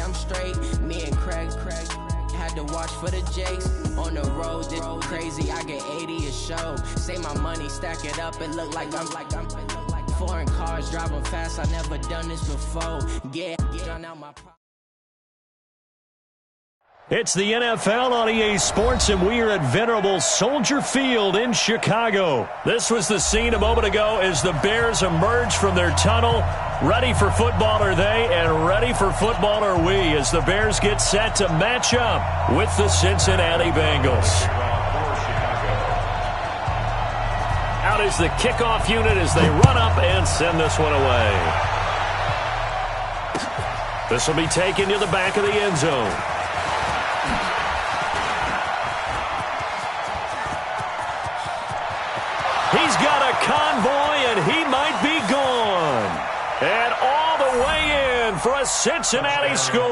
I'm straight. Me and Craig had to watch for the Jakes. On the road, this crazy, I get 80 a show. Say my money, stack it up, it look like I'm foreign cars, driving fast, I never done this before. Yeah, done out my... It's the NFL on EA Sports, and we are at venerable Soldier Field in Chicago. This was the scene a moment ago as the Bears emerged from their tunnel. Ready for football are they, and ready for football are we, as the Bears get set to match up with the Cincinnati Bengals. Out is the kickoff unit as they run up and send this one away. This will be taken to the back of the end zone. He's got a convoy, and he might be gone. And all the way in for a Cincinnati score.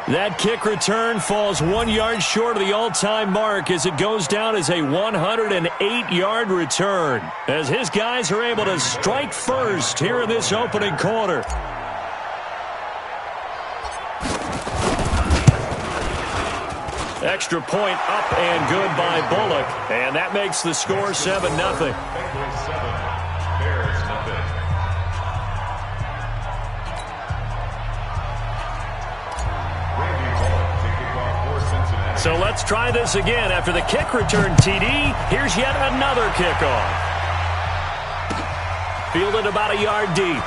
That kick return falls 1 yard short of the all-time mark as it goes down as a 108-yard return, as his guys are able to strike first here in this opening quarter. Extra point up and good by Bullock, and that makes the score 7-0. So let's try this again. After the kick return TD, here's yet another kickoff. Fielded about a yard deep.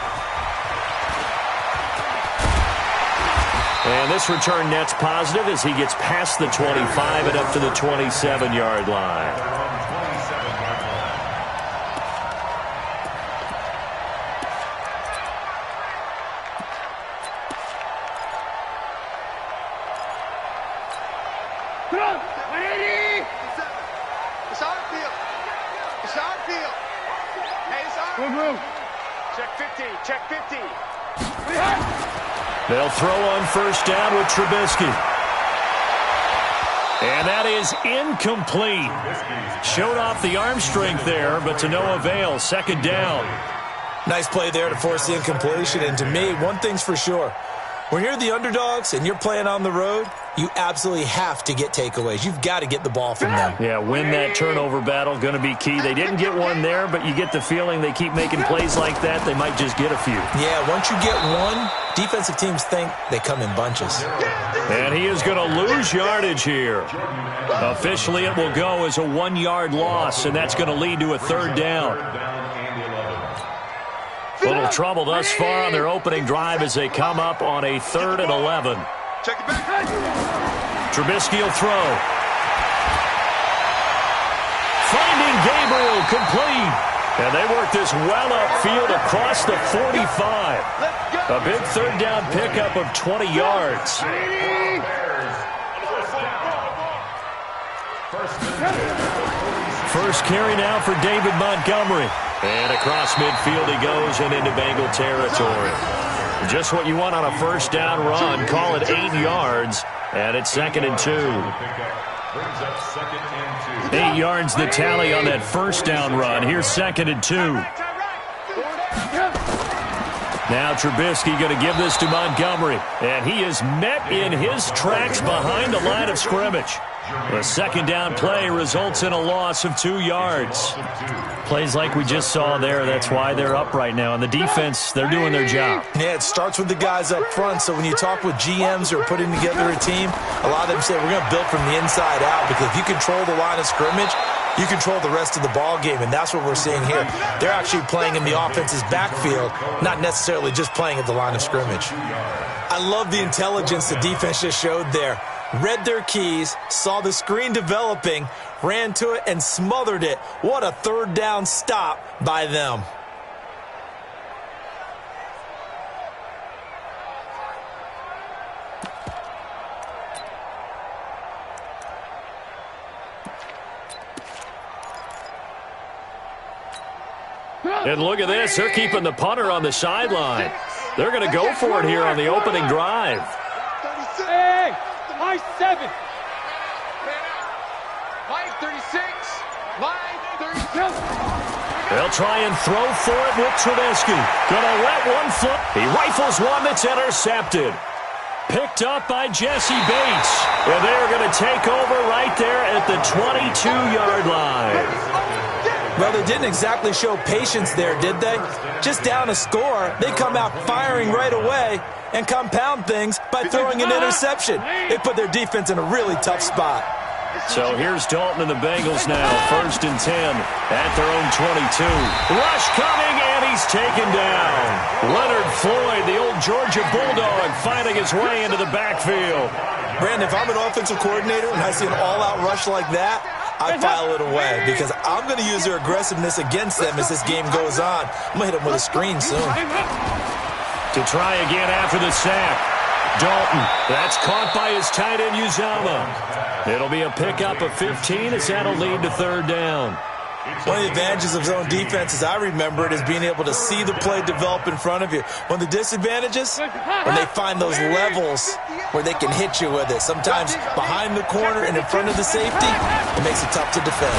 And this return net's positive as he gets past the 25 and up to the 27-yard line. Check 50. They'll throw on first down with Trubisky. And that is incomplete. Showed off the arm strength there, but to no avail. Second down. Nice play there to force the incompletion. And to me, one thing's for sure. When you're the underdogs and you're playing on the road, you absolutely have to get takeaways. You've got to get the ball from them. Yeah, win that turnover battle, going to be key. They didn't get one there, but you get the feeling they keep making plays like that, they might just get a few. Yeah, once you get one, defensive teams think they come in bunches. And he is going to lose yardage here. Officially, it will go as a 1 yard loss, and that's going to lead to a third down. Little trouble thus far on their opening drive as they come up on a 3rd and 11. Check it back. Trubisky will throw. Finding Gabriel complete. And they work this well upfield across the 45. A big third down pickup of 20 yards. First carry now for David Montgomery. And across midfield he goes and into Bengal territory. Just what you want on a first down run. Call it 8 yards. And it's 2nd and 2. 8 yards the tally on that first down run. Here's 2nd and 2. Now Trubisky going to give this to Montgomery. And he is met in his tracks behind the line of scrimmage. The second down play results in a loss of 2 yards. Plays like we just saw there, that's why they're up right now. And the defense, they're doing their job. Yeah, it starts with the guys up front. So when you talk with GMs who are putting together a team, a lot of them say we're going to build from the inside out, because if you control the line of scrimmage, you control the rest of the ball game, and that's what we're seeing here. They're actually playing in the offense's backfield, not necessarily just playing at the line of scrimmage. I love the intelligence the defense just showed there. Read their keys, saw the screen developing, ran to it, and smothered it. What a third down stop by them. And look at this. They're keeping the punter on the sideline. They're going to go for it here on the opening drive. Hey, line 7. Line 36. Line 32. They'll try and throw for it with Trubisky. Going to let one flip. He rifles one that's intercepted. Picked up by Jesse Bates. And they are going to take over right there at the 22-yard line. Well, they didn't exactly show patience there, did they? Just down a score, they come out firing right away and compound things by throwing an interception. They put their defense in a really tough spot. So here's Dalton and the Bengals now, 1st and 10 at their own 22. Rush coming, and he's taken down. Leonard Floyd, the old Georgia Bulldog, finding his way into the backfield. Brandon, if I'm an offensive coordinator and I see an all-out rush like that, I file it away because I'm going to use their aggressiveness against them as this game goes on. I'm going to hit them with a screen soon. To try again after the sack. Dalton, that's caught by his tight end, Uzama. It'll be a pickup of 15 as that'll lead to 3rd down. One of the advantages of zone defense, as I remember it, is being able to see the play develop in front of you. One of the disadvantages, when they find those levels where they can hit you with it. Sometimes behind the corner and in front of the safety, it makes it tough to defend.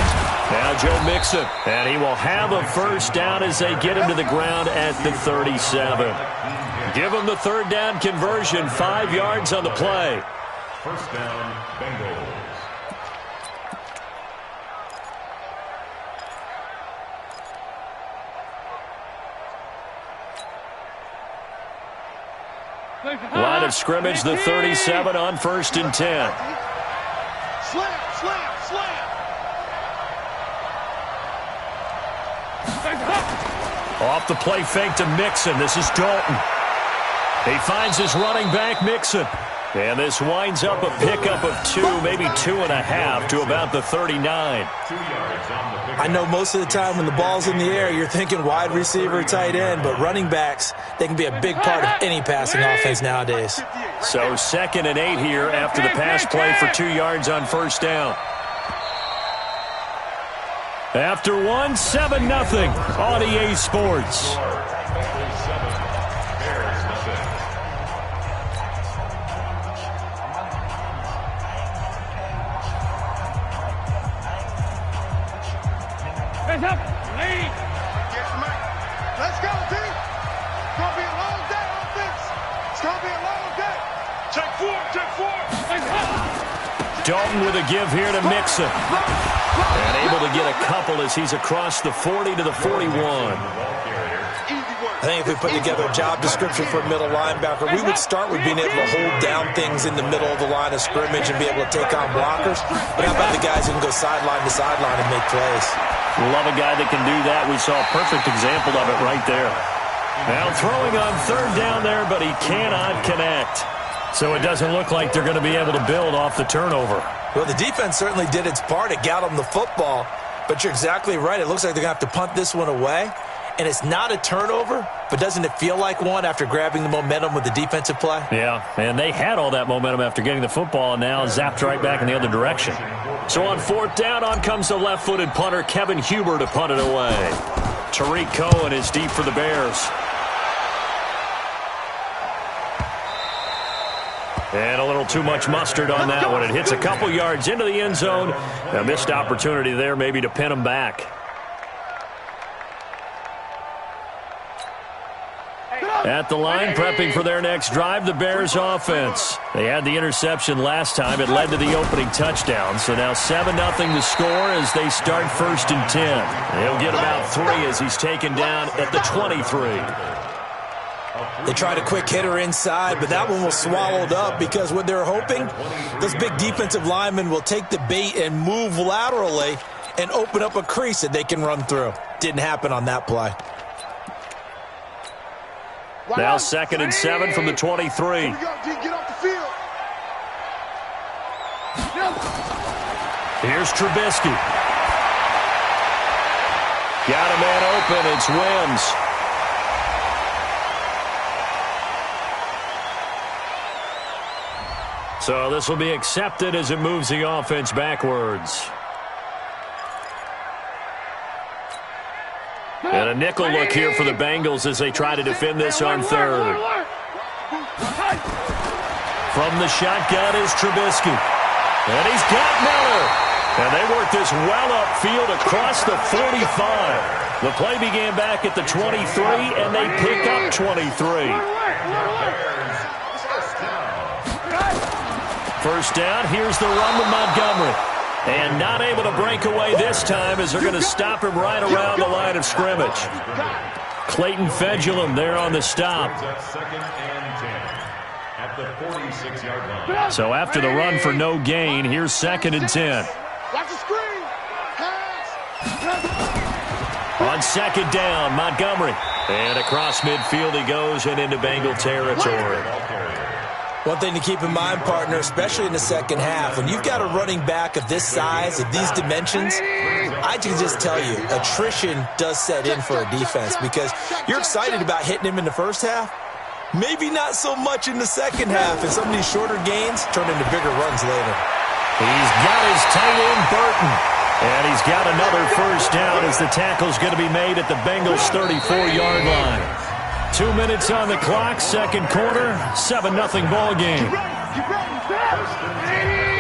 Now Joe Mixon, and he will have a 1st down as they get him to the ground at the 37. Give him the 3rd down conversion, 5 yards on the play. 1st down, Bengals. Line of scrimmage, the 37 on 1st and 10. Slam, slam, slam. Off the play fake to Mixon. This is Dalton. He finds his running back, Mixon. And this winds up a pickup of 2, maybe 2.5 to about the 39. I know most of the time when the ball's in the air, you're thinking wide receiver, tight end, but running backs, they can be a big part of any passing offense nowadays. So 2nd and 8 here after the pass play for 2 yards on 1st down. After 1, 7-0 on EA Sports. Let's go, team. It's going to be a long day, offense. It's going to be a long day. Take 4, take 4. Dalton with a give here to Mixon. And able to get a couple as he's across the 40 to the 41. I think if we put together a job description for a middle linebacker, we would start with being able to hold down things in the middle of the line of scrimmage and be able to take on blockers. But how about the guys who can go sideline to sideline and make plays? Love a guy that can do that. We saw a perfect example of it right there. Now throwing on 3rd down there, but he cannot connect. So it doesn't look like they're going to be able to build off the turnover. Well, the defense certainly did its part. It got them the football. But you're exactly right. It looks like they're going to have to punt this one away. And it's not a turnover, but doesn't it feel like one after grabbing the momentum with the defensive play? Yeah, and they had all that momentum after getting the football and now zapped right back in the other direction. So on 4th down, on comes the left-footed punter, Kevin Huber, to punt it away. Tariq Cohen is deep for the Bears. And a little too much mustard on that one. It hits a couple yards into the end zone. A missed opportunity there maybe to pin him back. At the line, prepping for their next drive, the Bears offense. They had the interception last time. It led to the opening touchdown. So now 7-0 the score as they start 1st and 10. He'll get about 3 as he's taken down at the 23. They tried a quick hitter inside, but that one was swallowed up because what they're hoping, those big defensive linemen will take the bait and move laterally and open up a crease that they can run through. Didn't happen on that play. Now 2nd and 7 from the 23. Get off the field. Here's Trubisky. Got a man open. It's Wims. So this will be accepted as it moves the offense backwards. And a nickel look here for the Bengals as they try to defend this on 3rd. From the shotgun is Trubisky. And he's got Miller. And they work this well upfield across the 45. The play began back at the 23, and they pick up 23. First down, here's the run with Montgomery. And not able to break away this time as they're going to stop him right around the line of scrimmage. Clayton Fedulum there on the stop. So after the run for no gain, here's 2nd and 10. Watch the screen. On 2nd down, Montgomery. And across midfield he goes and into Bengal territory. One thing to keep in mind, partner, especially in the second half, when you've got a running back of this size, of these dimensions, I can just tell you, attrition does set in for a defense because you're excited about hitting him in the first half. Maybe not so much in the second half, and some of these shorter gains turn into bigger runs later. He's got his tight end, Burton. And he's got another first down as the tackle's going to be made at the Bengals' 34-yard line. 2 minutes on the clock, second quarter, 7-0 ball game.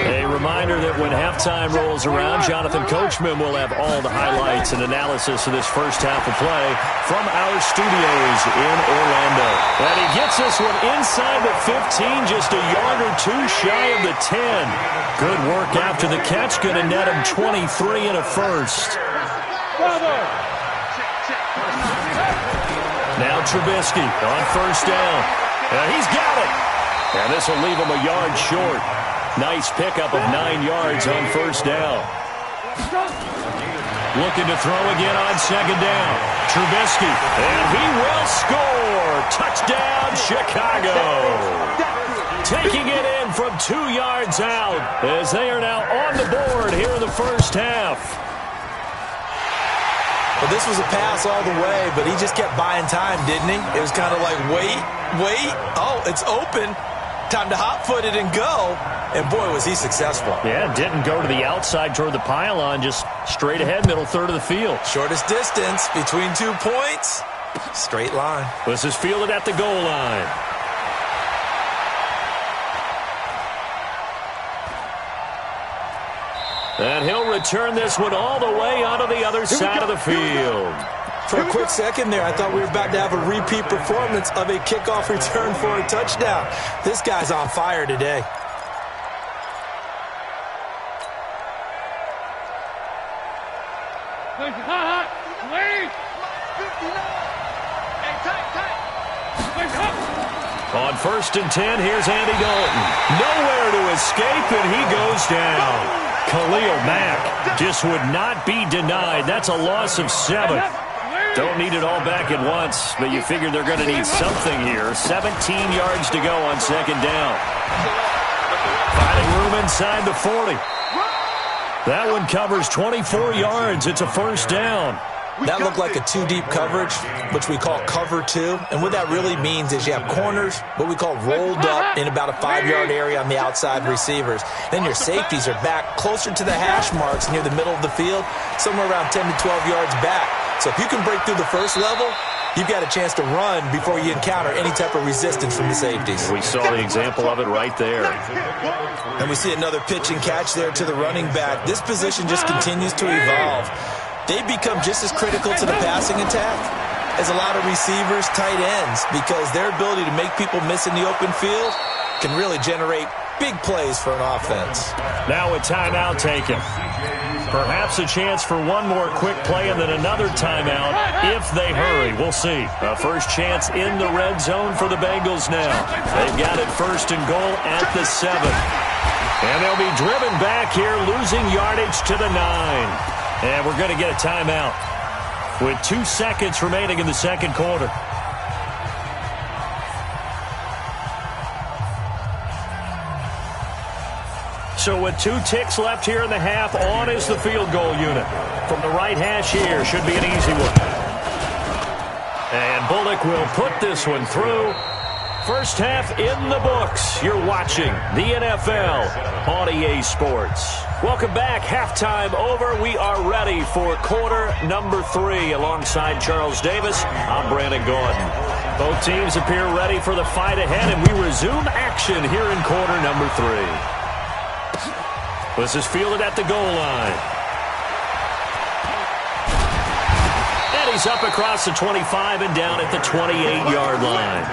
A reminder that when halftime rolls around, Jonathan Coachman will have all the highlights and analysis of this first half of play from our studios in Orlando. And he gets this one inside the 15, just a yard or two shy of the 10. Good work after the catch, going to net him 23 and a first. Now Trubisky on first down. And he's got it. And this will leave him a yard short. Nice pickup of 9 yards on first down. Looking to throw again on second down. Trubisky, and he will score. Touchdown, Chicago. Taking it in from 2 yards out as they are now on the board here in the first half. Well, this was a pass all the way, but he just kept buying time, didn't he? It was kind of like, wait. Oh, it's open. Time to hot-foot it and go. And, boy, was he successful. Yeah, didn't go to the outside toward the pylon, just straight ahead, middle third of the field. Shortest distance between 2 points. Straight line. This is fielded at the goal line. And he'll return this one all the way onto the other side of the field. For a quick second there, I thought we were about to have a repeat performance of a kickoff return for a touchdown. This guy's on fire today. On 1st and 10, here's Andy Dalton. Nowhere to escape, and he goes down. Khalil Mack just would not be denied. That's a loss of 7. Don't need it all back at once, but you figure they're going to need something here. 17 yards to go on second down. Finding room inside the 40. That one covers 24 yards. It's a first down. That looked like a 2-deep coverage, which we call cover 2. And what that really means is you have corners, what we call rolled up in about a 5-yard area on the outside receivers. Then your safeties are back closer to the hash marks near the middle of the field, somewhere around 10 to 12 yards back. So if you can break through the first level, you've got a chance to run before you encounter any type of resistance from the safeties. We saw the example of it right there. And we see another pitch and catch there to the running back. This position just continues to evolve. They become just as critical to the passing attack as a lot of receivers, tight ends, because their ability to make people miss in the open field can really generate big plays for an offense. Now a timeout taken. Perhaps a chance for one more quick play and then another timeout if they hurry. We'll see. A first chance in the red zone for the Bengals now. They've got it 1st and goal at the 7. And they'll be driven back here, losing yardage to the 9. And we're going to get a timeout with 2 seconds remaining in the second quarter. So with 2 ticks left here in the half, on is the field goal unit. From the right hash here, should be an easy one. And Bullock will put this one through. First half in the books. You're watching the NFL on EA Sports. Welcome back. Halftime over. We are ready for quarter number 3. Alongside Charles Davis, I'm Brandon Gordon. Both teams appear ready for the fight ahead, and we resume action here in quarter number 3. This is fielded at the goal line. And he's up across the 25 and down at the 28-yard line.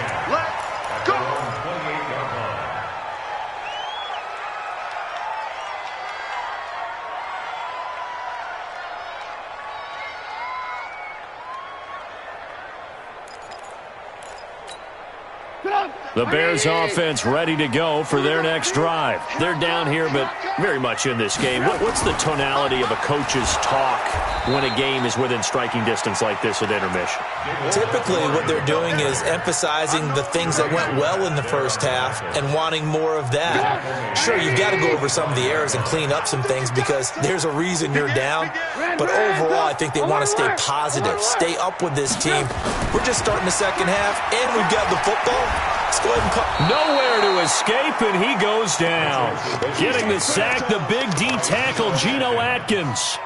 The Bears offense ready to go for their next drive. They're down here, but very much in this game. What's the tonality of a coach's talk when a game is within striking distance like this at intermission? Typically, what they're doing is emphasizing the things that went well in the first half and wanting more of that. Sure, you've got to go over some of the errors and clean up some things because there's a reason you're down. But overall, I think they want to stay positive, stay up with this team. We're just starting the second half, and we've got the football. Let's go ahead and nowhere to escape, and he goes down. Getting the sack, the big D tackle, Geno Atkins.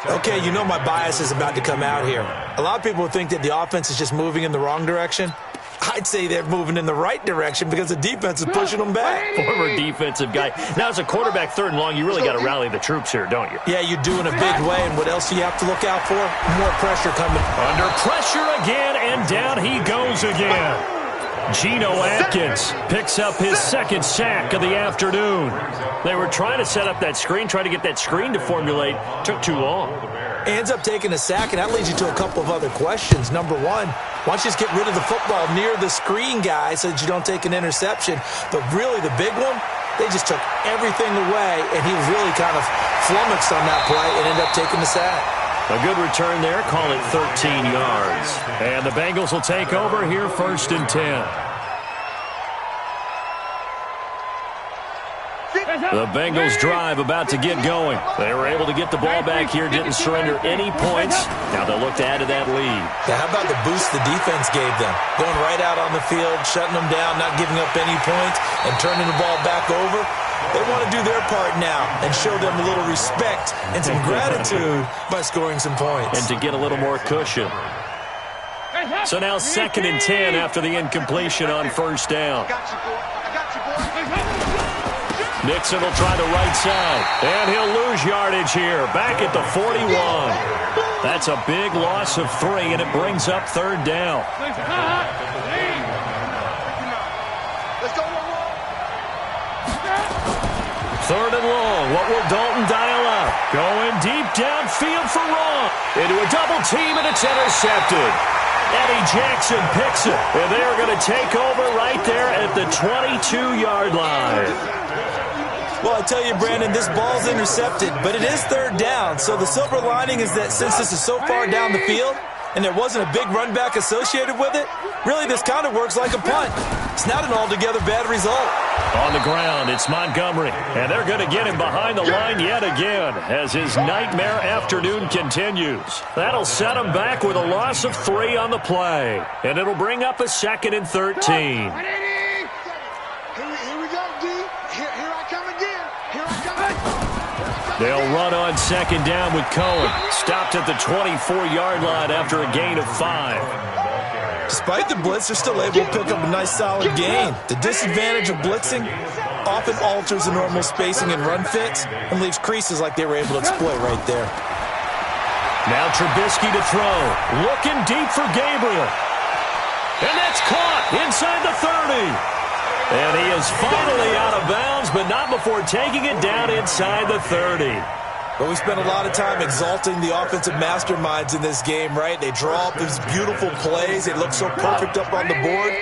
Okay, you know my bias is about to come out here. A lot of people think that the offense is just moving in the wrong direction. I'd say they're moving in the right direction because the defense is pushing them back. Former defensive guy. Now, as a quarterback, third and long, you really got to rally the troops here, don't you? Yeah, you do in a big way. And what else do you have to look out for? More pressure coming. Under pressure again, and down he goes again. Geno Atkins picks up his second sack of the afternoon. They were trying to set up that screen, trying to get that screen to formulate. Took too long. Ends up taking a sack, and that leads you to a couple of other questions. Number one, why don't you just get rid of the football near the screen guy so that you don't take an interception? But really, the big one, they just took everything away, and he was really kind of flummoxed on that play and ended up taking the sack. A good return there, call it 13 yards. And the Bengals will take over here, 1st and 10. The Bengals drive about to get going. They were able to get the ball back here, didn't surrender any points. Now they'll look to add to that lead. Yeah, how about the boost the defense gave them? Going right out on the field, shutting them down, not giving up any points, and turning the ball back over. They want to do their part now and show them a little respect and some gratitude by scoring some points. And to get a little more cushion. So now 2nd and 10 after the incompletion on 1st down. Nixon will try the right side, and he'll lose yardage here, back at the 41. That's a big loss of 3, and it brings up 3rd down. Third and long. What will Dalton dial up? Going deep downfield for Ron. Into a double team, and it's intercepted. Eddie Jackson picks it, and they are going to take over right there at the 22-yard line. Well, I tell you, Brandon, this ball's intercepted, but it is 3rd down. So the silver lining is that since this is so far down the field and there wasn't a big run back associated with it, really this kind of works like a punt. It's not an altogether bad result. On the ground, it's Montgomery, and they're going to get him behind the line yet again as his nightmare afternoon continues. That'll set him back with a loss of 3 on the play, and it'll bring up a 2nd and 13. They'll run on 2nd down with Cohen. Stopped at the 24-yard line after a gain of 5. Despite the blitz, they're still able to pick up a nice solid gain. The disadvantage of blitzing often alters the normal spacing and run fits and leaves creases like they were able to exploit right there. Now Trubisky to throw. Looking deep for Gabriel. And that's caught inside the 30. And he is finally out of bounds, but not before taking it down inside the 30. But we spent a lot of time exalting the offensive masterminds in this game, right? They draw up these beautiful plays. They look so perfect up on the board.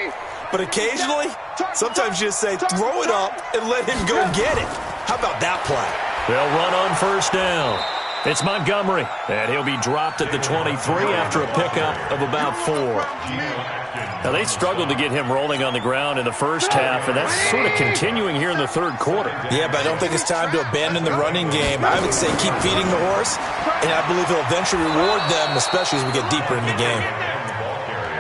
But occasionally, sometimes you just say, throw it up and let him go get it. How about that play? They'll run on 1st down. It's Montgomery, and he'll be dropped at the 23 after a pickup of about 4. Now, they struggled to get him rolling on the ground in the first half, and that's sort of continuing here in the 3rd quarter. Yeah, but I don't think it's time to abandon the running game. I would say keep feeding the horse, and I believe he'll eventually reward them, especially as we get deeper in the game.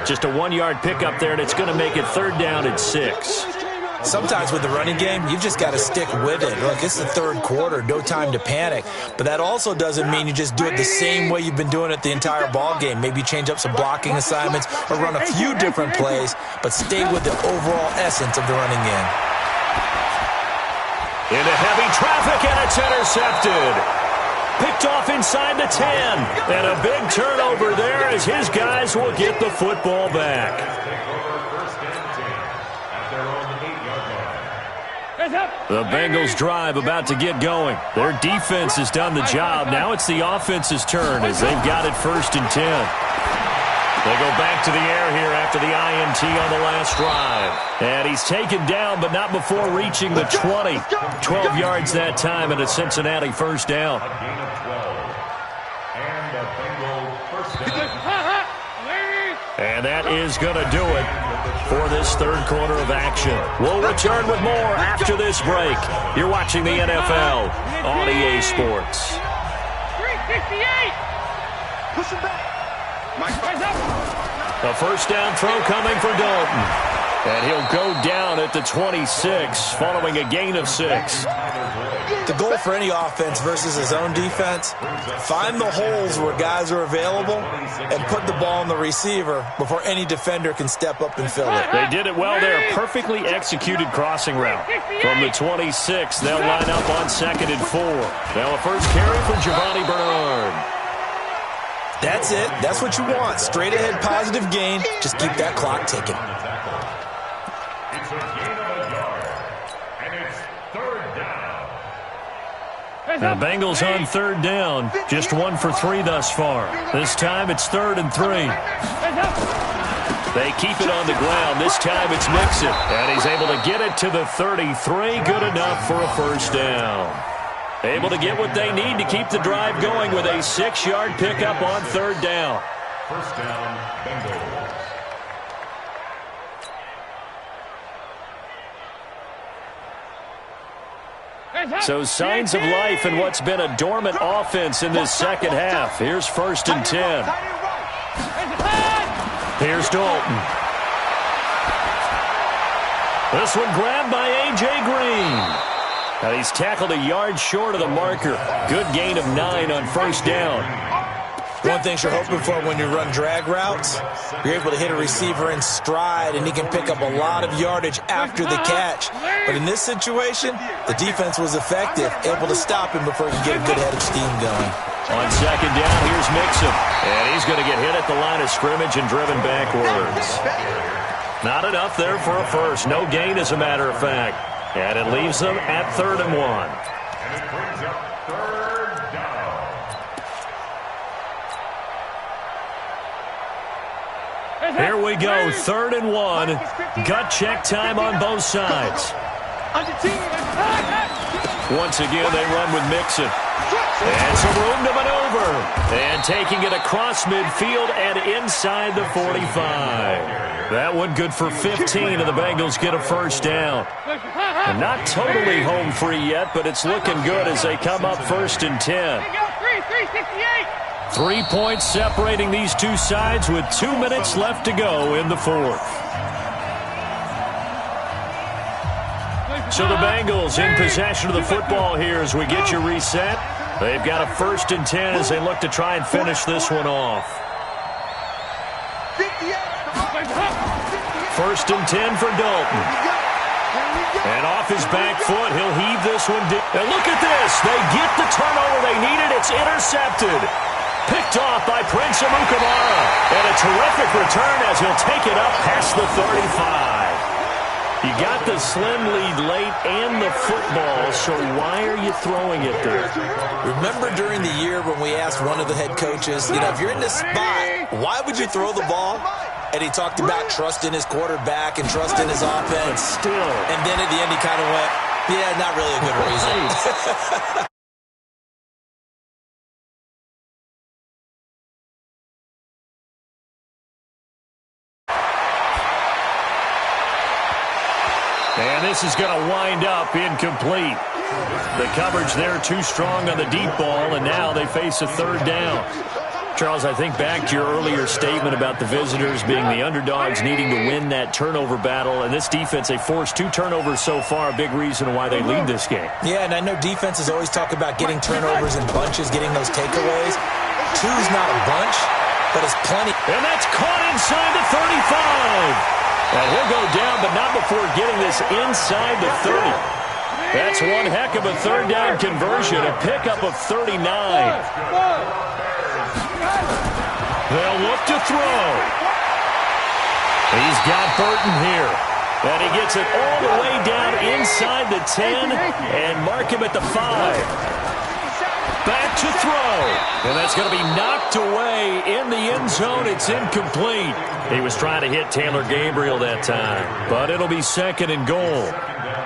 Just a 1-yard pickup there, and it's going to make it 3rd down at 6. Sometimes with the running game, you've just got to stick with it. Look, it's the 3rd quarter, no time to panic. But that also doesn't mean you just do it the same way you've been doing it the entire ball game. Maybe change up some blocking assignments or run a few different plays, but stay with the overall essence of the running game. Into heavy traffic, and it's intercepted. Picked off inside the 10. And a big turnover there as his guys will get the football back. The Bengals drive about to get going. Their defense has done the job. Now it's the offense's turn as they've got it 1st and 10. They go back to the air here after the INT on the last drive. And he's taken down, but not before reaching the 20. 12 yards that time, and a Cincinnati first down. A gain of 12. And a Bengals first down. And that is going to do it for this third quarter of action. We'll return with more after this break. You're watching the NFL on EA Sports. 368. Push him back. A first down throw coming for Dalton. And he'll go down at the 26 following a gain of 6. The goal for any offense versus his own defense, find the holes where guys are available and put the ball on the receiver before any defender can step up and fill it. They did it well there. Perfectly executed crossing route. From the 26, they'll line up on 2nd and 4. Now a first carry for Giovanni Bernard. That's it. That's what you want. Straight ahead positive gain. Just keep that clock ticking. It's a gain of a yard. And it's third down. The Bengals on third down. Just 1 for 3 thus far. This time it's 3rd and 3. They keep it on the ground. This time it's Mixon. And he's able to get it to the 33. Good enough for a first down. Able to get what they need to keep the drive going with a 6-yard pickup on third down. First down, Bengals. So signs of life in what's been a dormant offense in this second half. Here's 1st and 10. Here's Dalton. This one grabbed by A.J. Green. And he's tackled a yard short of the marker. Good gain of 9 on first down. One thing you're hoping for when you run drag routes, you're able to hit a receiver in stride, and he can pick up a lot of yardage after the catch. But in this situation, the defense was effective, able to stop him before he could get a good head of steam going. On second down, here's Mixon. And he's going to get hit at the line of scrimmage and driven backwards. Not enough there for a first. No gain, as a matter of fact. And it leaves them at 3rd and 1. And it brings up third down. Here we go, 3rd and 1. Gut check time on both sides. Once again, they run with Mixon. And some room to maneuver. And taking it across midfield and inside the 45. That one good for 15, and the Bengals get a first down. And not totally home free yet, but it's looking good as they come up 1st and 10. 3 points separating these two sides with 2 minutes left to go in the 4th. So the Bengals in possession of the football here as we get you reset. They've got a 1st and 10 as they look to try and finish this one off. 1st and 10 for Dalton. And off his back foot, he'll heave this one. And look at this. They get the turnover they needed. It's intercepted. Picked off by Prince Amukamara. And a terrific return as he'll take it up past the 35. You got the slim lead late and the football, so why are you throwing it there? Remember during the year when we asked one of the head coaches, if you're in this spot, why would you throw the ball? And he talked about trust in his quarterback and trust in his offense. Still. And then at the end he kind of went, yeah, not really a good reason. And this is going to wind up incomplete. The coverage there too strong on the deep ball, and now they face a 3rd down. Charles, I think back to your earlier statement about the visitors being the underdogs needing to win that turnover battle. And this defense, they forced 2 turnovers so far, a big reason why they lead this game. Yeah, and I know defenses always talk about getting turnovers in bunches, getting those takeaways. 2's not a bunch, but it's plenty. And that's caught inside the 35. And he'll go down, but not before getting this inside the 30. That's one heck of a 3rd down conversion, a pickup of 39. They'll look to throw. He's got Burton here. And he gets it all the way down inside the 10 and mark him at the 5. back to throw. And that's going to be knocked away in the end zone. It's incomplete. He was trying to hit Taylor Gabriel that time, but it'll be 2nd and goal.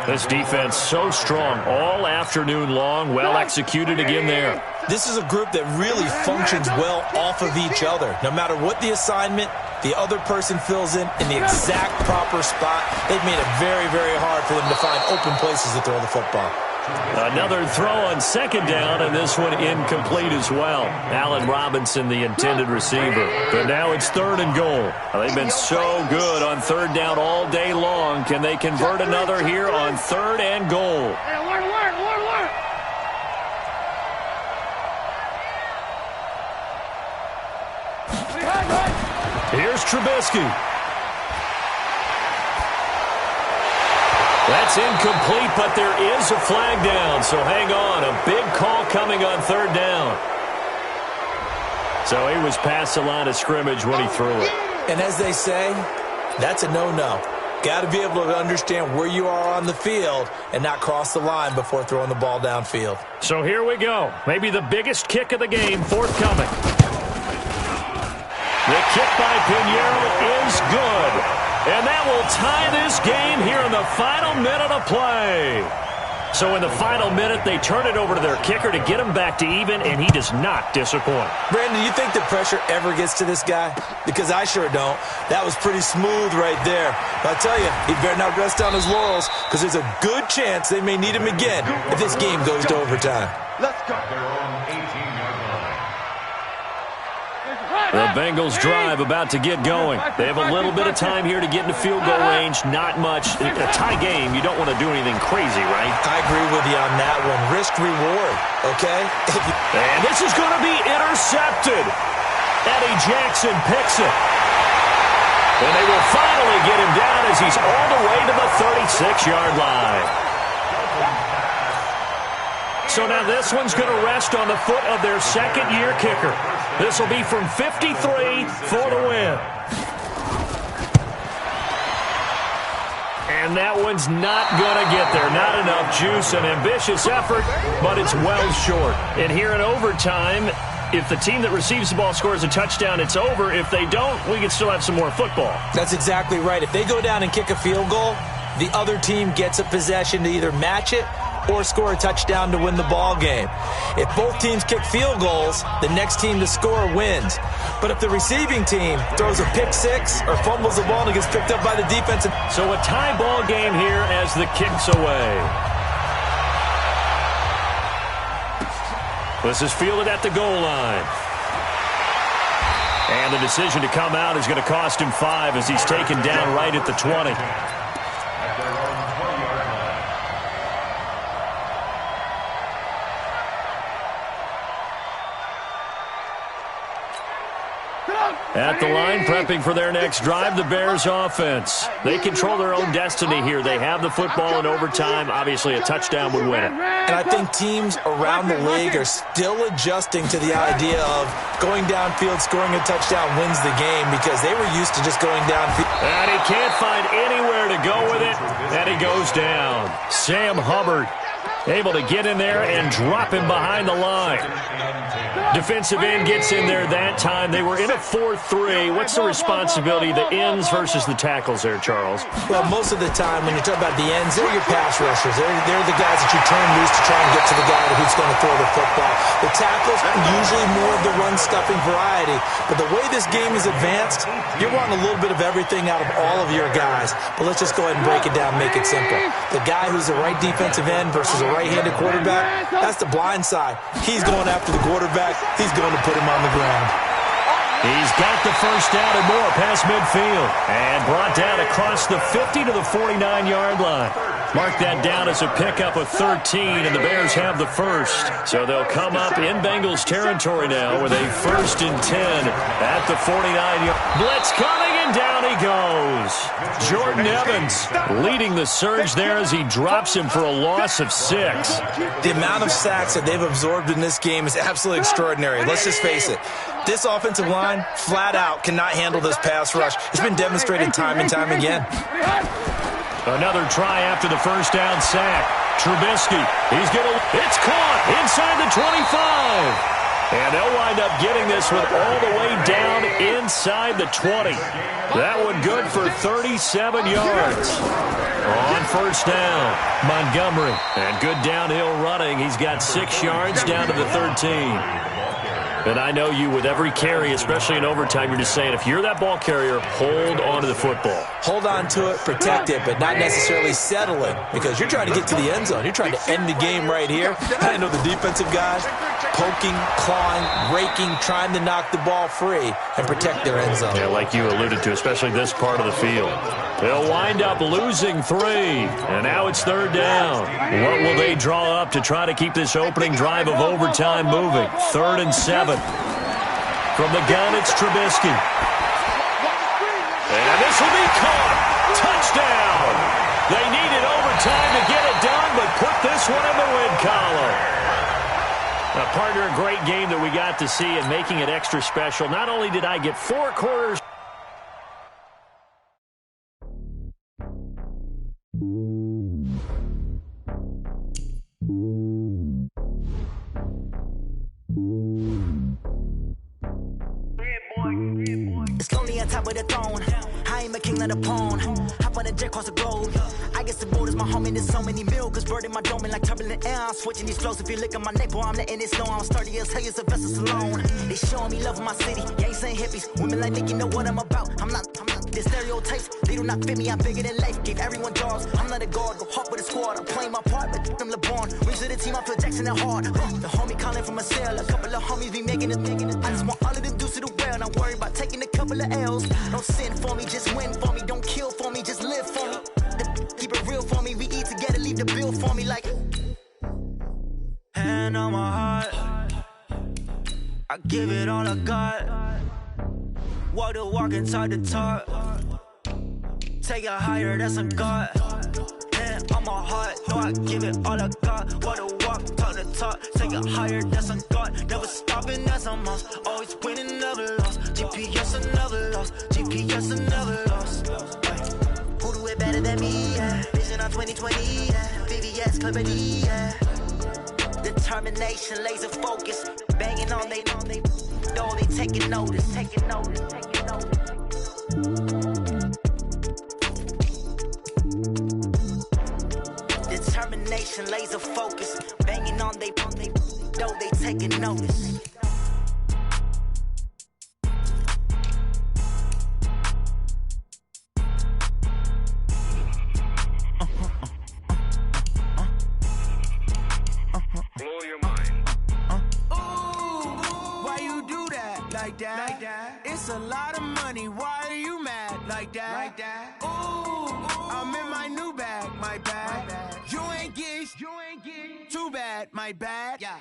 This defense so strong all afternoon long. Well executed again there. This is a group that really functions well off of each other. No matter what the assignment, the other person fills in the exact proper spot. They've made it very, very hard for them to find open places to throw the football. Another throw on 2nd down, and this one incomplete as well. Allen Robinson, the intended receiver. But now it's 3rd and goal. They've been so good on 3rd down all day long. Can they convert another here on 3rd and goal? Here's Trubisky. That's incomplete, but there is a flag down, so hang on. A big call coming on 3rd down. So he was past the line of scrimmage when he threw it. And as they say, that's a no-no. Got to be able to understand where you are on the field and not cross the line before throwing the ball downfield. So here we go. Maybe the biggest kick of the game forthcoming. The kick by Pinheiro is good. And that will tie this game here in the final minute of play. So in the final minute, they turn it over to their kicker to get him back to even, and he does not disappoint. Brandon, you think the pressure ever gets to this guy? Because I sure don't. That was pretty smooth right there. But I tell you, he better not rest on his laurels, because there's a good chance they may need him again if this game goes to overtime. Let's go. The Bengals drive about to get going. They have a little bit of time here to get into field goal range. Not much. A tie game, you don't want to do anything crazy, right? I agree with you on that one. Risk-reward, okay? And this is going to be intercepted. Eddie Jackson picks it. And they will finally get him down as he's all the way to the 36-yard line. So now this one's going to rest on the foot of their 2nd-year kicker. This will be from 53 for the win. And that one's not going to get there. Not enough juice, an ambitious effort, but it's well short. And here in overtime, if the team that receives the ball scores a touchdown, it's over. If they don't, we can still have some more football. That's exactly right. If they go down and kick a field goal, the other team gets a possession to either match it or score a touchdown to win the ball game. If both teams kick field goals, the next team to score wins. But if the receiving team throws a pick six or fumbles the ball and it gets picked up by the defensive... So a tie ball game here as the kick's away. This is fielded at the goal line. And the decision to come out is going to cost him 5 as he's taken down right at the 20. At the line, prepping for their next drive, the Bears offense. They control their own destiny here. They have the football in overtime. Obviously, a touchdown would win it. And I think teams around the league are still adjusting to the idea of going downfield, scoring a touchdown wins the game because they were used to just going downfield. And he can't find anywhere to go with it, and he goes down. Sam Hubbard able to get in there and drop him behind the line. Defensive end gets in there that time. They were in a 4-3. What's the responsibility, the ends versus the tackles there, Charles? Well, most of the time when you talk about the ends, they're your pass rushers. They're the guys that you turn loose to try and get to the guy who's going to throw the football. The tackles are usually more of the run-stuffing variety. But the way this game is advanced, you're wanting a little bit of everything out of all of your guys. But let's just go ahead and break it down, make it simple. The guy who's the right defensive end versus a right-handed quarterback, that's the blind side. He's going after the quarterback. He's going to put him on the ground. He's got the first down and more past midfield. And brought down across the 50 to the 49-yard line. Mark that down as a pickup of 13, and the Bears have the first. So they'll come up in Bengals territory now with a 1st and 10 at the 49-yard. Blitz coming, and down he goes. Jordan Evans leading the surge there as he drops him for a loss of 6. The amount of sacks that they've absorbed in this game is absolutely extraordinary. Let's just face it. This offensive line, flat out, cannot handle this pass rush. It's been demonstrated time and time again. Another try after the first down sack. Trubisky. It's caught inside the 25. And they'll wind up getting this one all the way down inside the 20. That one good for 37 yards. On first down, Montgomery. And good downhill running. He's got 6 yards down to the 13. And I know you, with every carry, especially in overtime, you're just saying, if you're that ball carrier, hold on to the football. Hold on to it, protect it, but not necessarily settle it, because you're trying to get to the end zone. You're trying to end the game right here. I know the defensive guys poking, clawing, raking, trying to knock the ball free and protect their end zone. Yeah, like you alluded to, especially this part of the field. They'll wind up losing 3, and now it's third down. What will they draw up to try to keep this opening drive of overtime moving? 3rd and 7. From the gun, it's Trubisky. And this will be caught. Touchdown. They needed overtime to get it done, but put this one in the win column. Partner, a great game that we got to see and making it extra special. Not only did I get 4 quarters. It's lonely on top of the throne. I ain't a king of the pawn. Hop on a jet across the globe. I guess the road is my home and there's so many miracles burning my dome like turbulent air. I'm switching these flows. If you look at my neck, boy, I'm letting it slow. I'm sturdy as hell, it's a vessel alone. They showing me love in my city. Gang saying hippies. Women like Nick, you know what I'm about. I'm not the stereotypes. They do not fit me. I'm bigger than life. Gave everyone jobs. I'm not a guard. Go hard with a squad. I'm playing my part, but I'm LeBron. Wings to the team. I feel Jackson and hard. The homie calling from a cell. A couple of homies be making it. I just want all of them dudes to the well. Not worry about taking a couple of L's. Don't sin for me, just win for me. Don't kill for me, just live for me. Keep it real for me. We eat together, leave the bill for me like. Hand on my heart, I give it all I got. Walk the walk inside the talk. Take it higher, that's a God. Hand on my heart, no, I give it all I got. Walk the walk, talk the talk. Take it higher, that's a God. Never stopping, that's a must. Always winning, never lost. GPS, I never lost. GPS, I never lost. Who do it better than me? Yeah. Vision on 2020. Yeah. VVS company. Yeah. Determination, laser focus. Banging on they know they taking notice. Taking notice. Taking notice. Determination, laser focus. Banging on they know they taking notice. Blow your mind. Why you do that like that? It's a lot of money. Why are you mad like that? Ooh, I'm in my new bag, my bad. You ain't get too bad, my bad. Yeah.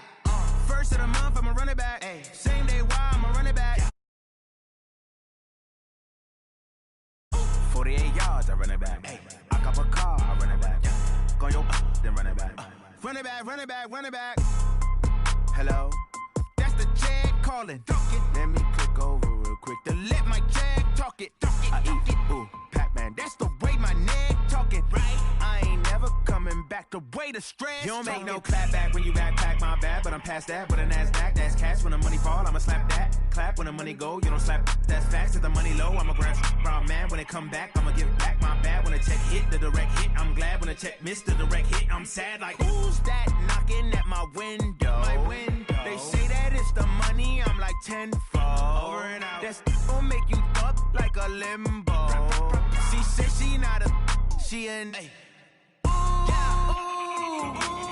First of the month, I'ma run it back. Ay. Same day, why I'ma run it back. 48 yards, I run it back. Ay. I cop a car, I run it back. Go your then run it back. Run it back, run it back, run it back. Hello? That's the jag calling. Let me click over real quick to let my jag talk it. I eat it, ooh, Pac-Man. That's the way my neck talking. Right? I ain't never coming back the way the stress. You don't make no clap back when you backpack, my bad. But I'm past that with a NASDAQ. That's cash when the money fall, I'ma slap that. Clap when the money go, you don't slap. That's facts. If the money low, I'ma grab brown man. When it come back, I'ma give back my bad. When the check hit, the direct hit. I'm glad when the check missed the direct hit. I'm sad like, who's that knocking at my window? My window. They say that it's the money, I'm like tenfold. Over and out. That's gon' make you up like a limbo. She said she not a, she an.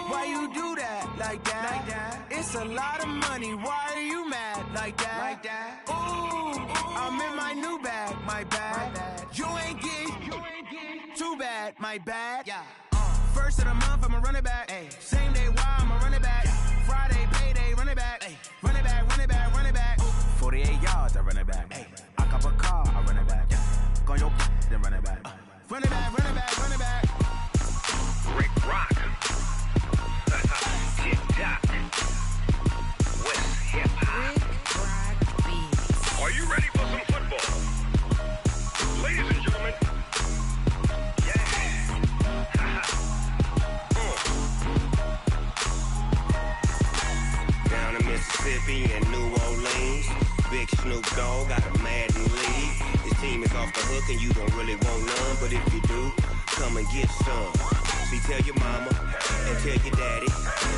Why you do that like that? It's a lot of money. Why are you mad like that? Ooh, I'm in my new bag, my bad. You ain't get too bad, my bad. Yeah. First of the month, I'ma run it back. Ay. Same day, why I'ma run it back. Friday, payday, run it back. Ay. Run it back, run it back, run it back. 48 yards, I run it back. Ay. I cop a car, I run it back. Go your then run it back. Run it back, run it back, run it back. Rick Rock. Tick-tock. West hip-hop. Are you ready for some football? Ladies and gentlemen. Yeah. Mississippi and New Orleans. Big Snoop Dogg got a Madden league. His team is off the hook and you don't really want none, but if you do, come and get some. See, tell your mama and tell your daddy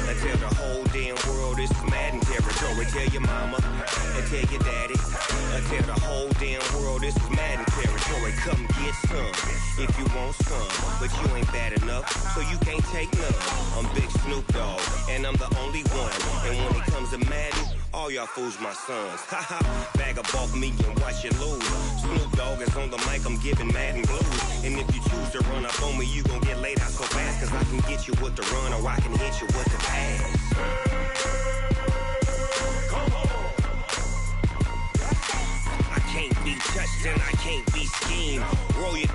and tell the whole damn world this is Madden territory. Tell your mama and tell your daddy and tell the whole damn world this is Madden territory. Come get some if you want some, but you ain't bad enough, so you can't take none. I'm Big Snoop Dogg, and I'm the only one. And when it comes to Madden, all y'all fools my sons. Haha, bag up off me and watch you lose. Snoop Dogg is on the mic, I'm giving Madden blues. And if you choose to run up on me, you gon' get laid out so fast, cause I can get you with the run or I can hit you with the pass. Come on. I can't be touched and I can't be schemed. Roll it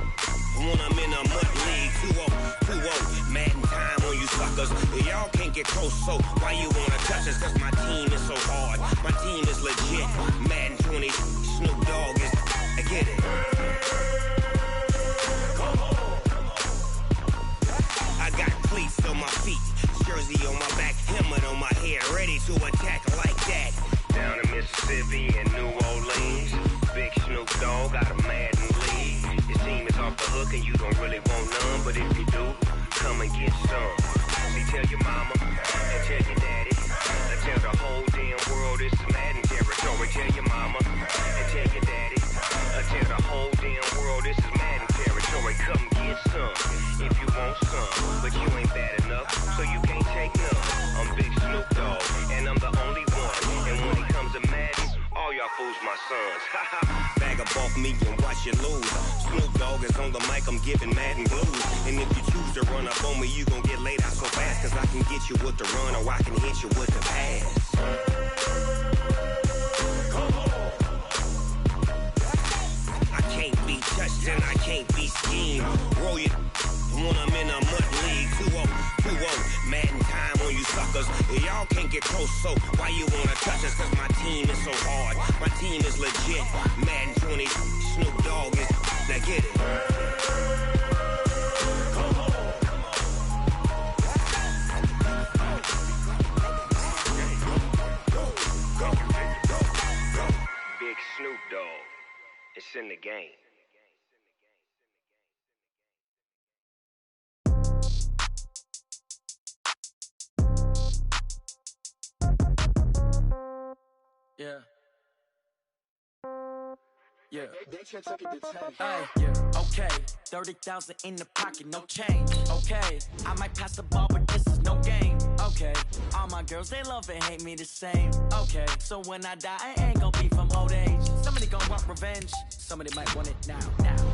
when I'm in a mud league. 2-0, Madden time on you suckers. Y'all can't get close, so why you wanna touch us? Cause my team is so hard, my team is legit. Madden 20, Snoop Dogg is, I get it. Come on. I got cleats on my feet, jersey on my back, helmet on my head, ready to attack like that. Down in Mississippi and New Orleans, Big Snoop Dogg got a Madden league. His team is off the hook and you don't really want none, but if you do, come and get some. See, tell your mama and tell your daddy and tell the whole damn world this is Madden territory. Tell your mama and tell your daddy and tell the whole damn world this is Madden territory. Come get some if you want some, but you ain't bad enough, so you can't take none. I'm Big Snoop Dogg, and I'm the only one. And when it comes to Madden, all y'all fools my sons. Bag up off me and watch you lose. Snoop Dogg is on the mic, I'm giving Madden blues. And if you choose to run up on me, you gon' get laid out so fast, cause I can get you with the run or I can hit you with the pass. Come on. I can't be touched and I can't be schemed. Roll it when I'm in a mud league. 2-0, Madden time on you suckers. Y'all can't get close, so why you wanna touch us? Cause my team is so hard, my team is legit. Madden 20, Snoop Dogg is, now get it. Come on. Go. Big Snoop Dogg, it's in the game. Yeah. Hey, yeah. Okay. 30,000 in the pocket, no change. Okay. I might pass the ball, but this is no game. Okay. All my girls, they love and hate me the same. Okay. So when I die, I ain't gonna be from old age. Somebody gonna want revenge. Somebody might want it now.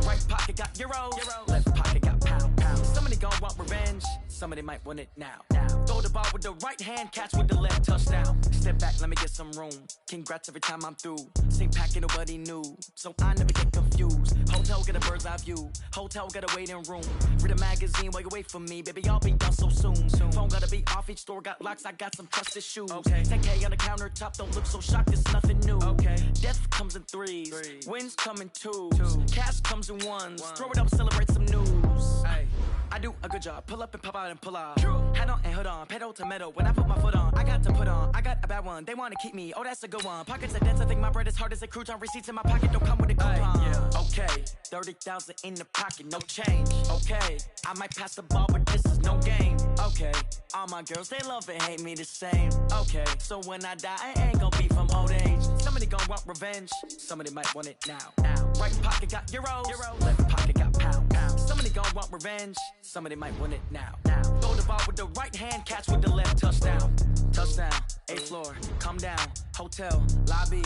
Right pocket got euros. Left pocket got pound. Somebody gonna want revenge. Somebody might want it now. Throw the ball with the right hand, catch with the left, touchdown. Step back, let me get some room. Congrats every time I'm through. Same packet, nobody knew. So I never get confused. Hotel get a bird's eye view. Hotel get a waiting room. Read a magazine while you wait for me. Baby, I'll be done so soon. Phone gotta be off, each store got locks. I got some trusted shoes. Okay. 10K on the countertop, don't look so shocked, it's nothing new. Okay. Death comes in threes. Wins come in twos. Cash comes in ones. Throw it up, celebrate some news. Ay. I do a good job. Pull up and pop out and pull off. Hat on and hood on. Pedal to metal. When I put my foot on, I got to put on. I got a bad one. They want to keep me. Oh, that's a good one. Pockets are dense. I think my bread is hard as a crouton. Receipts in my pocket don't come with a coupon. Yeah. Okay. 30,000 in the pocket. No change. Okay. I might pass the ball, but this is no game. Okay. All my girls, they love and hate me the same. Okay. So when I die, I ain't gonna be from old age. Somebody gonna want revenge. Somebody might want it now. Right pocket got euros. Left pocket got pound. Somebody gonna want revenge. Somebody might want it now. Throw the ball with the right hand, catch with the left, touchdown. Touchdown, 8th floor, come down, hotel, lobby.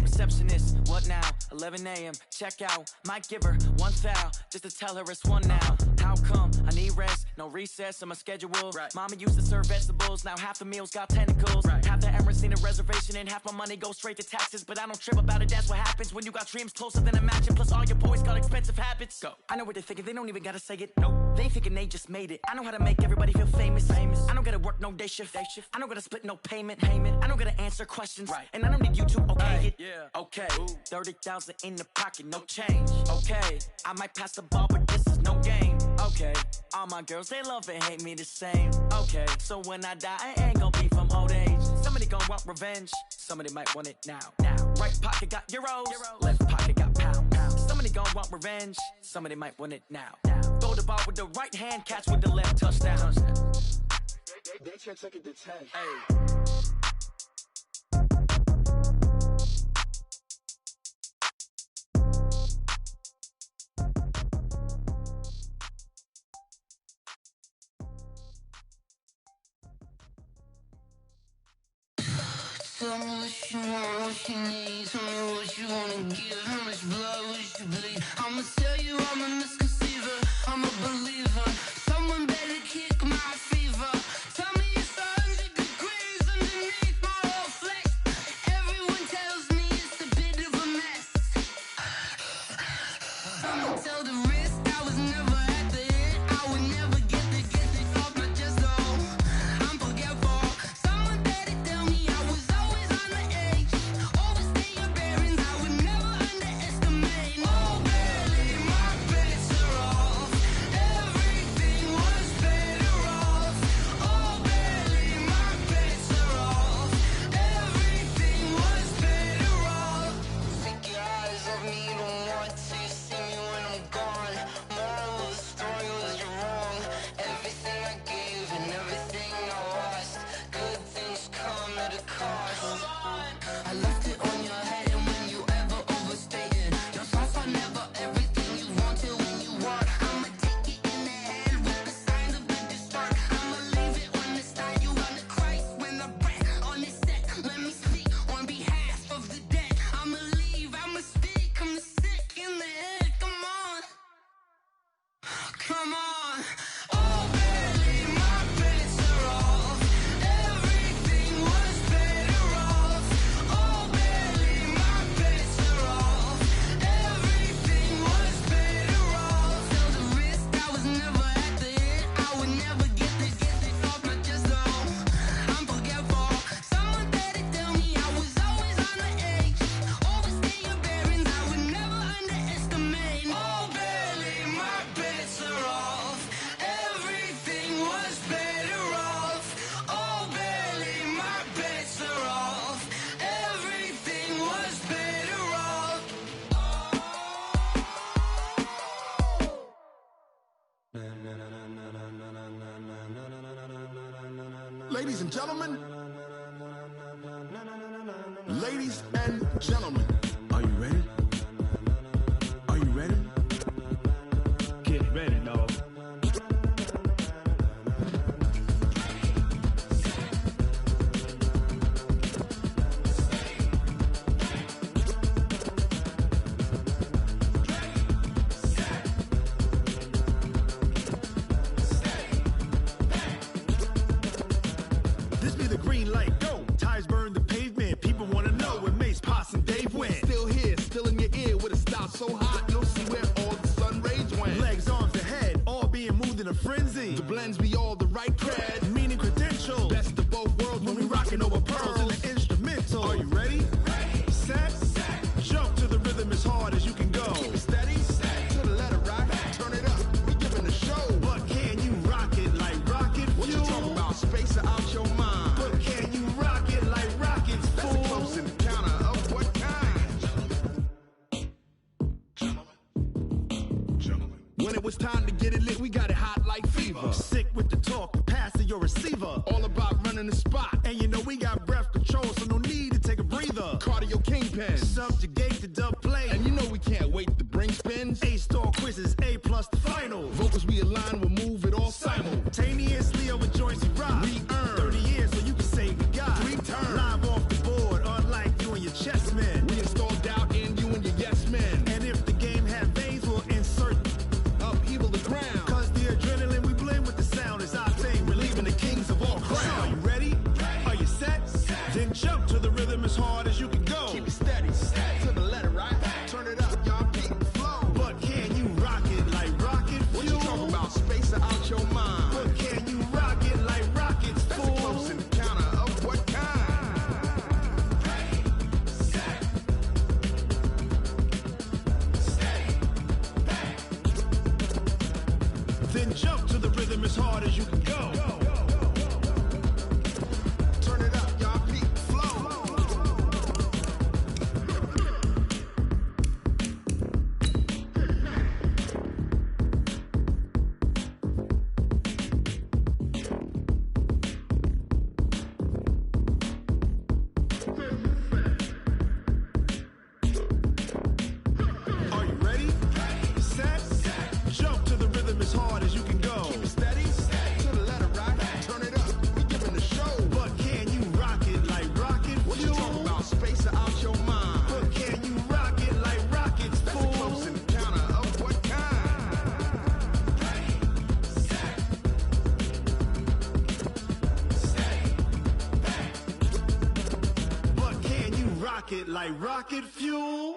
Receptionist, what now? 11 a.m., check out. Might give her one foul, just to tell her it's one now. How come? I need rest, no recess in my schedule. Right. Mama used to serve vegetables, now half the meals got tentacles. Right. Half the Emirates need a reservation and half my money goes straight to taxes. But I don't trip about it, that's what happens when you got dreams closer than a matching. Plus all your boys got expensive habits. Go. I know what they're thinking, they don't even gotta say it. Nope. They thinking they just made it. I know how to make everybody feel famous. I don't gotta work no day shift. I don't gotta split no payment. I don't gotta answer questions. Right. And I don't need you to okay it. Yeah. Okay. 30,000 in the pocket, no change. Okay. I might pass the ball, but this is no game. Okay. All my girls, they love and hate me the same. Okay. So when I die, I ain't gonna be from old age. Somebody Somebody gon' want revenge, somebody might want it now. Right pocket got euros, left pocket got pounds. Somebody gon' want revenge, somebody might want it now. Throw the ball with the right hand, catch with the left, touchdown. They can't take it to 10. Hey. Tell me what you want, what you need. Tell me what you wanna give. How much blood would you bleed? I'ma tell you I'm a misconceiver, I'm a believer. Someone better kick my fever. Tell me it's 100 degrees underneath my whole flesh. Everyone tells me it's a bit of a mess. I'ma tell the risk I was never at the hit. I would never get it off my chest though. I'm forgetful. Someone better tell me I was always on the edge. Overstay your bearings, I would never underestimate. Oh, barely, my bets are off. Everything was better off. Oh, barely, my bets are off. Everything was better off. Take your eyes off me, you don't want to see me when I'm gone. Moral of the story was you're wrong. Everything I gave and everything I lost. Good things come at a cost. I left it on your head, and when you ever overstated, your thoughts are never everything you wanted when you want. I'ma take it in the head with the signs of the distort. I'ma leave it on the side. You on the Christ when I breath on this set. Let me speak on behalf of the dead. I'ma leave, I'ma speak. I'm sick in the head. Come on, come on. Oh, barely, my bets are off. Everything was better off. Oh, barely, my bets are off. Everything was better off. Tell the risk I was never at the hit. I would never get it off my chest though. I'm forgetful. Someone better tell me I was always on the edge. Overstay your bearings, I would never underestimate. Oh, barely, my bets are off. Everything was better off. Oh, barely, my bets are off. Everything was better off. Ladies and gentlemen, ladies and gentlemen, are you ready? Are you ready? Get ready, dog. This be the green light, go. Tires burn the pavement. People wanna know where Mace, Potts, and Dave went. Still here, still in your ear with a style so hot, you'll see where all the sun rays went. Legs, arms, and head, all being moved in a frenzy. The blends be all the right cred, meaning credentials. Best of both worlds when we rockin' over pearls in the instrumental. Are you ready? Set. Jump to the rhythm as hard as you can go. Keep it steady, to the letter right. Turn it up, we giving the show. But can you rock it like rocket fuel? What you talking about? Space or out your mind? But can you rock it like rockets, fool? That's a close encounter of what kind? Gentlemen. When it was time to get it lit, we got it hot like fever. Sick with the talk, passing your receiver. All about running the spot. And you know we got breath control, so no need to take a breather. Cardio kingpin, subjugate the dub play. And you know we can't wait to bring spins. A-star quizzes, A+ the final. Vocals we align, we'll move it all simultaneously over joints we rock. We earn 30 years so you can say we got 3 turns. Live off the board, unlike you and your chess men. We install doubt in you and your yes men. And if the game had veins, we'll insert upheaval the ground. Cause the adrenaline we blend with the sound is our thing. We're leaving the kings of all crowns. Are you ready? Are you set? Then jump to the rhythm as hard as you can go. Keep it steady, to the letter right. Turn it up, y'all beat the flow. But can you rock it like rocket fuel? What you talking about? Space or out your mind? But can you rock it like rockets, fool? That's a close encounter of what kind? Then jump to the rhythm as hard as you can go. Turn it up, y'all beat the pocket like rocket fuel.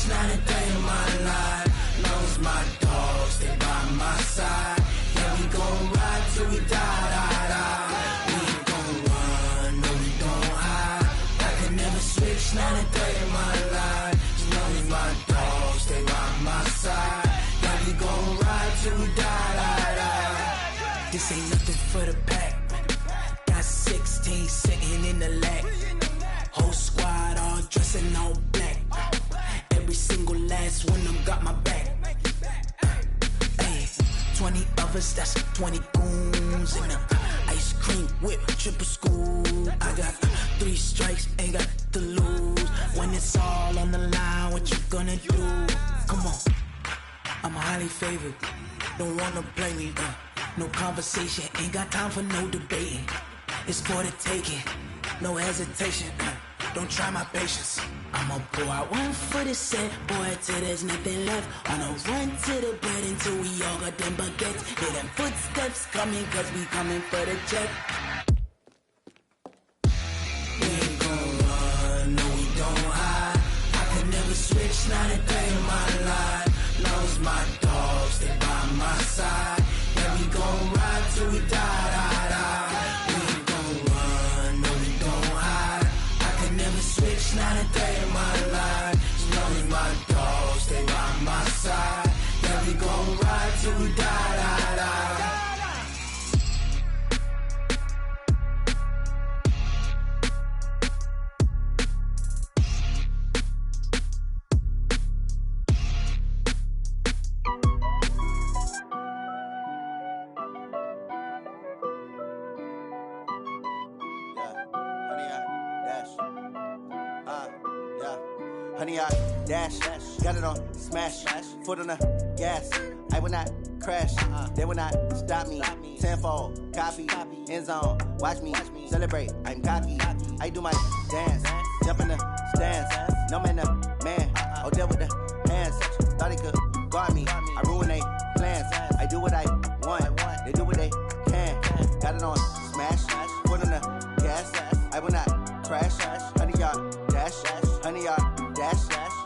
Not a day in my life. Knows my dogs, they by my side. Yeah, we gon' ride till we die, die, die. We ain't gon' run, no, we don't hide. I can never switch, not a day in my life. Knows my dogs, they by my side. Yeah, we gon' ride till we die, die, die. This ain't nothing for the pack. Got 16 sitting in the lap. Whole squad all dressing all black. Every single last one of them got my back. Hey, 20 of us, that's 20 goons. And ice cream whip, triple scoop. I got 3 strikes, ain't got to lose. When it's all on the line, what you gonna do? Come on, I'm highly favored. Don't wanna play me, no conversation. Ain't got time for no debating. It's for the taking, no hesitation. Don't try my patience. I'ma pour out one for the set, boy, till there's nothing left. On a run to the bread until we all got them baguettes. Hear them footsteps coming, cause we coming for the check. We ain't gon' run, no, we don't hide. I can never switch, not a day in my life. Knows my dogs, they by my side. Yeah, we gon' ride till we die, die, die. We ain't gon' run, no, we don't hide. I can never switch, not a day in my life. Knows my dogs, they by my side. Yeah, we gon' ride till we die, die, die. Honey, I dash, got it on smash, foot on the gas. I will not crash, they will not stop me. Tenfold, copy, end zone, watch me celebrate. I'm cocky, I do my dance, jump in the stands. No man, the man, oh, deal with the hands. Thought he could guard me, I ruin they plans. I do what I want, they do what they can. Got it on smash, foot on the gas. I will not crash, honey, y'all dash, honey, y'all dash,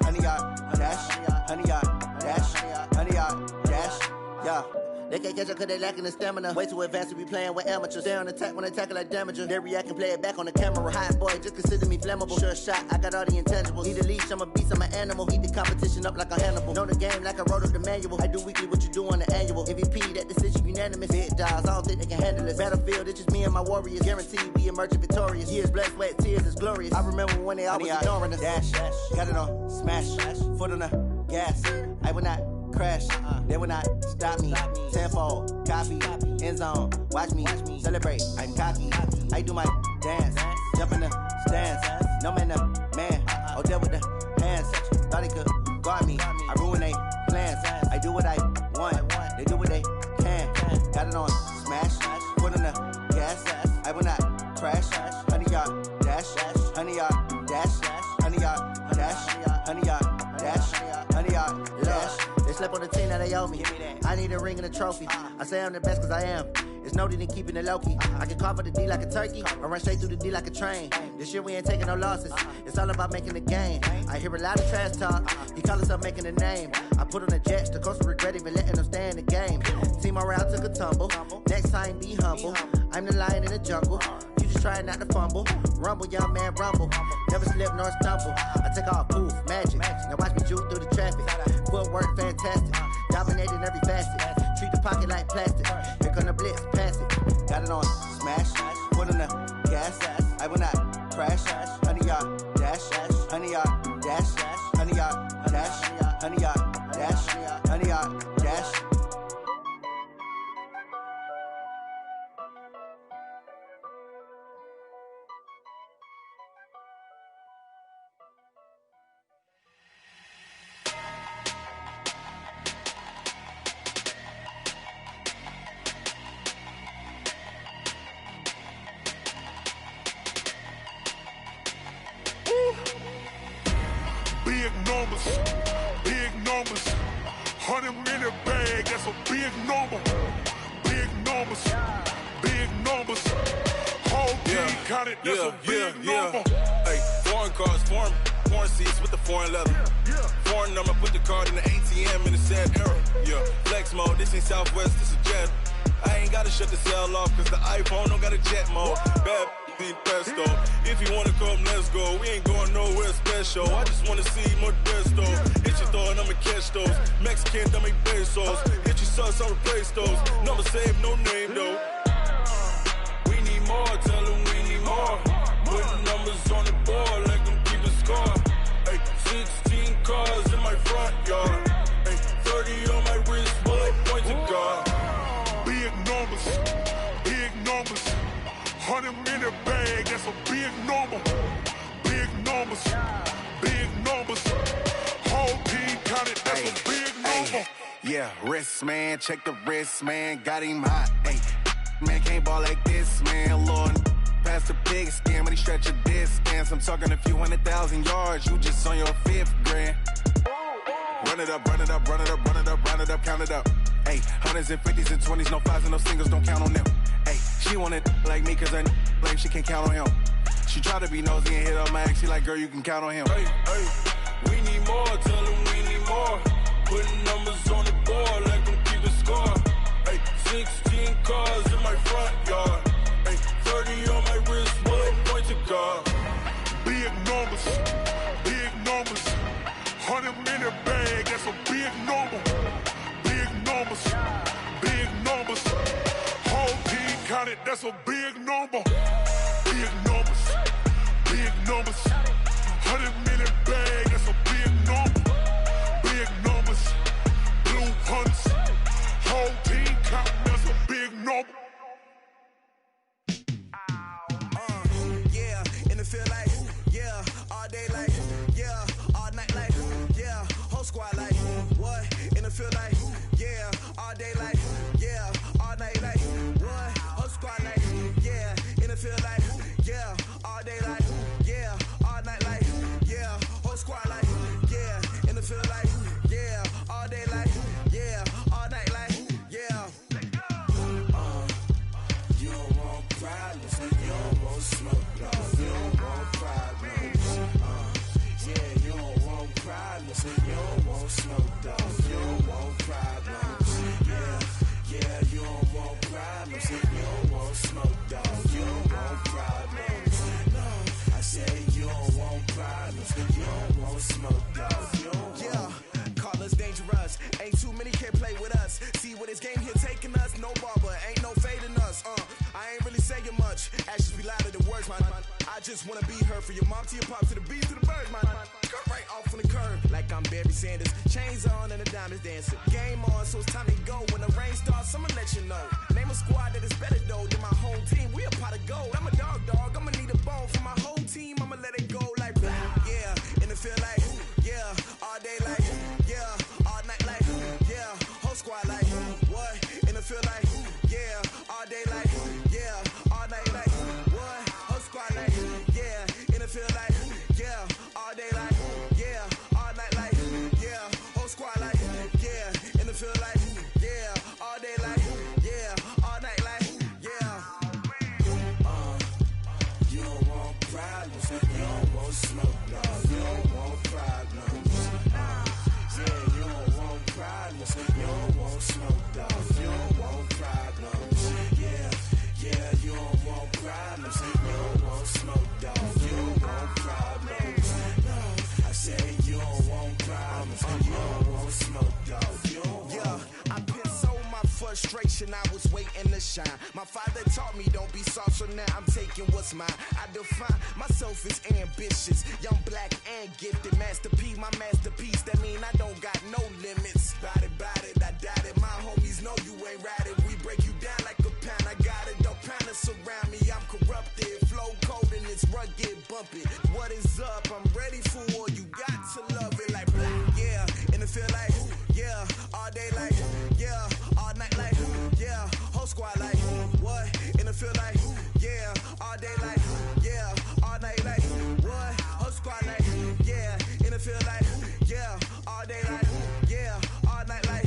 honey, y'all dash, honey, y'all dash, honey, y'all dash, yeah. They can't catch up cause they lacking the stamina. Way too advanced to be playing with amateurs. They on attack when they tackle like damager. They react and play it back on the camera. Hot boy, just consider me flammable. Sure shot, I got all the intangibles. Need a leash, I'm a beast, I'm an animal. Heat the competition up like a Hannibal. Know the game like I wrote up the manual. I do weekly what you do on the annual. MVP, that decision unanimous. Big dogs, I don't think they can handle it. Battlefield, it's just me and my warriors. Guaranteed we emerging victorious. Years, blood, sweat, tears, it's glorious. I remember when they always ignoring us. Dash, got it on smash, foot on the gas. I will not crash, they will not stop me. Tenfold, copy, end zone, watch me celebrate. I'm cocky, I do my dance, jump in the stands. No man, the man, oh, deal with the hands. Thought he could guard me, I ruin they plans. I do what I want, they do what they can. Got it on smash, foot on the gas. I will not crash, honey, y'all dash, honey, y'all dash, honey, y'all dash, honey, y'all dash, honey, y'all dash. They slept on the team that they owe me. I need a ring and a trophy. I say I'm the best cause I am. It's no need in keeping it low-key. I can carve the D like a turkey or run straight through the D like a train. This year we ain't taking no losses. It's all about making the game. I hear a lot of trash talk. He call himself making a name. I put on the jets. The coach will regret even letting them stay in the game. Team around took a tumble. Next time be humble. I'm the lion in the jungle. You just trying not to fumble. Rumble, young man, rumble. Never slip nor stumble. I take off, poof, magic. Now watch me juke through the traffic. Footwork fantastic. Dominating every facet. Treat the pocket like plastic. Here come the blitz, pass it. Got it on smash, foot on the gas. I will not crash. Honey, y'all dash, honey, y'all dash, honey, y'all dash, honey, y'all dash, honey, y'all dash. in the bag, that's a big number. Big numbers, big numbers. Whole team counted, that's a big number. Hey, foreign cars, foreign seats with the foreign leather. Foreign number, put the card in the ATM in the sad era. Yeah, flex mode, this ain't Southwest, this is Jet. I ain't gotta shut the cell off, cause the iPhone don't got a jet mode. Bad need pesto. If you wanna come, let's go. We ain't going nowhere special. I just wanna see more desto. Hit your thought, I'ma catch those. Mexican, I'ma make pesos. Hit your sus, I'll replace those. Number save, no name though. We need more, tell them we need more. Putting numbers on the board, let them keep the score. Hey, 16 cars in my front yard. Hey, 30 on my wrist, bullet point to God. Big numbers, big numbers. 100 in the bag, that's a big number. Big numbers, big numbers. Whole team counted, that's a big number. Yeah, wrist man, check the wrist man, got him hot. Hey, man can't ball like this, man. Lord, past the pig skin when he stretch a distance. I'm talking a few 100,000 yards, you just on your 5th grand. Run it up, run it up, run it up, run it up, run it up, count it up. Hey, 100s and 50s and 20s, no 5s and no singles, don't count on them. Hey, she want it like me cause her blame, she can't count on him. She try to be nosy and hit up my ex, she like, girl, you can count on him. Hey, we need more, tell them we need more. Putting numbers on the board, let them keep the score. Hey, 16 cars in my front yard. Hey, 30 on my wrist, bullet point to God. Big numbers, big numbers. 100 in the bag, that's a big number. Big numbers, big numbers. Whole team counted, that's a big number. Big numbers, big numbers. 100 in the bag, that's a big number. Big numbers, blue hunts. Whole team counting, that's a big number. Yeah, in the field like, yeah, all day like, yeah, all night like, yeah, whole squad like, what? In the field like, yeah, all day like, yeah, all night like, what? Whole squad like, yeah, in the field like, yeah, all day like, yeah, all night like, yeah, whole squad like, yeah, in the field like, yeah, all day like, yeah, all night like, yeah. You don't want problems, you don't want smoke, no, you don't want problems. Yeah, you don't want problems, you don't want smoke, dog, you don't want problems. Yeah, you don't want problems, you don't want smoke, dog, you don't want problems. No, I said you don't want problems, you don't want smoke, dog, you don't want. Yeah, call us dangerous, ain't too many can play with us. See what this game here taking us, no barber, ain't no fading us. I ain't really saying much, actions be louder than words, man. I just wanna be heard from your mom to your pop to the beat to the bird, man. Cut right off on the curb, like I'm Barry Sanders. Chains on and the diamonds dancing. Game on, so it's time to go. When the rain starts, I'ma let you know. Name a squad that is better though than my whole team. We a pot of gold. I'm a dog, I'ma need a bone for my whole team. I'ma let it go like, yeah, in the field like, yeah, all day like, yeah, all night like, yeah, whole squad like, what? In the field like, yeah, all day like, yeah, all night like, what? Whole squad like, yeah, in the field like, yeah, all day like, yeah, all night like, yeah, whole squad like, yeah, in the field like, yeah, all day like, yeah, all night like, yeah. You don't want problems, you don't want smoke, no, you don't want problems. Yeah, you don't want problems, you don't want smoke, dog, you don't want problems. Yeah, you don't want problems, you don't want smoke, dog, you don't want problems. No, I said you don't want problems, you don't want smoke, dog, you don't want. Yeah, I pissed so my frustration, I was waiting to shine. My father taught me don't be soft, so now I'm taking what's mine. I define myself as ambitious, young, black, and gifted. Master P, my masterpiece, that mean I don't got no limits. Bout it, I doubt it. My homies know you ain't ratted. We break you down like a pound. I got it, don't pound us around me. I'm corrupted, flow cold and it's rugged, bumpy. What is up? I'm ready for war. You got to love it like black. Yeah, in the field like, yeah, all day like, yeah, all night like, yeah, whole squad like, what? In the field like, yeah, all day like, yeah, all night like, what? Whole squad like, yeah, in the field like, yeah, all day like, yeah, all night like,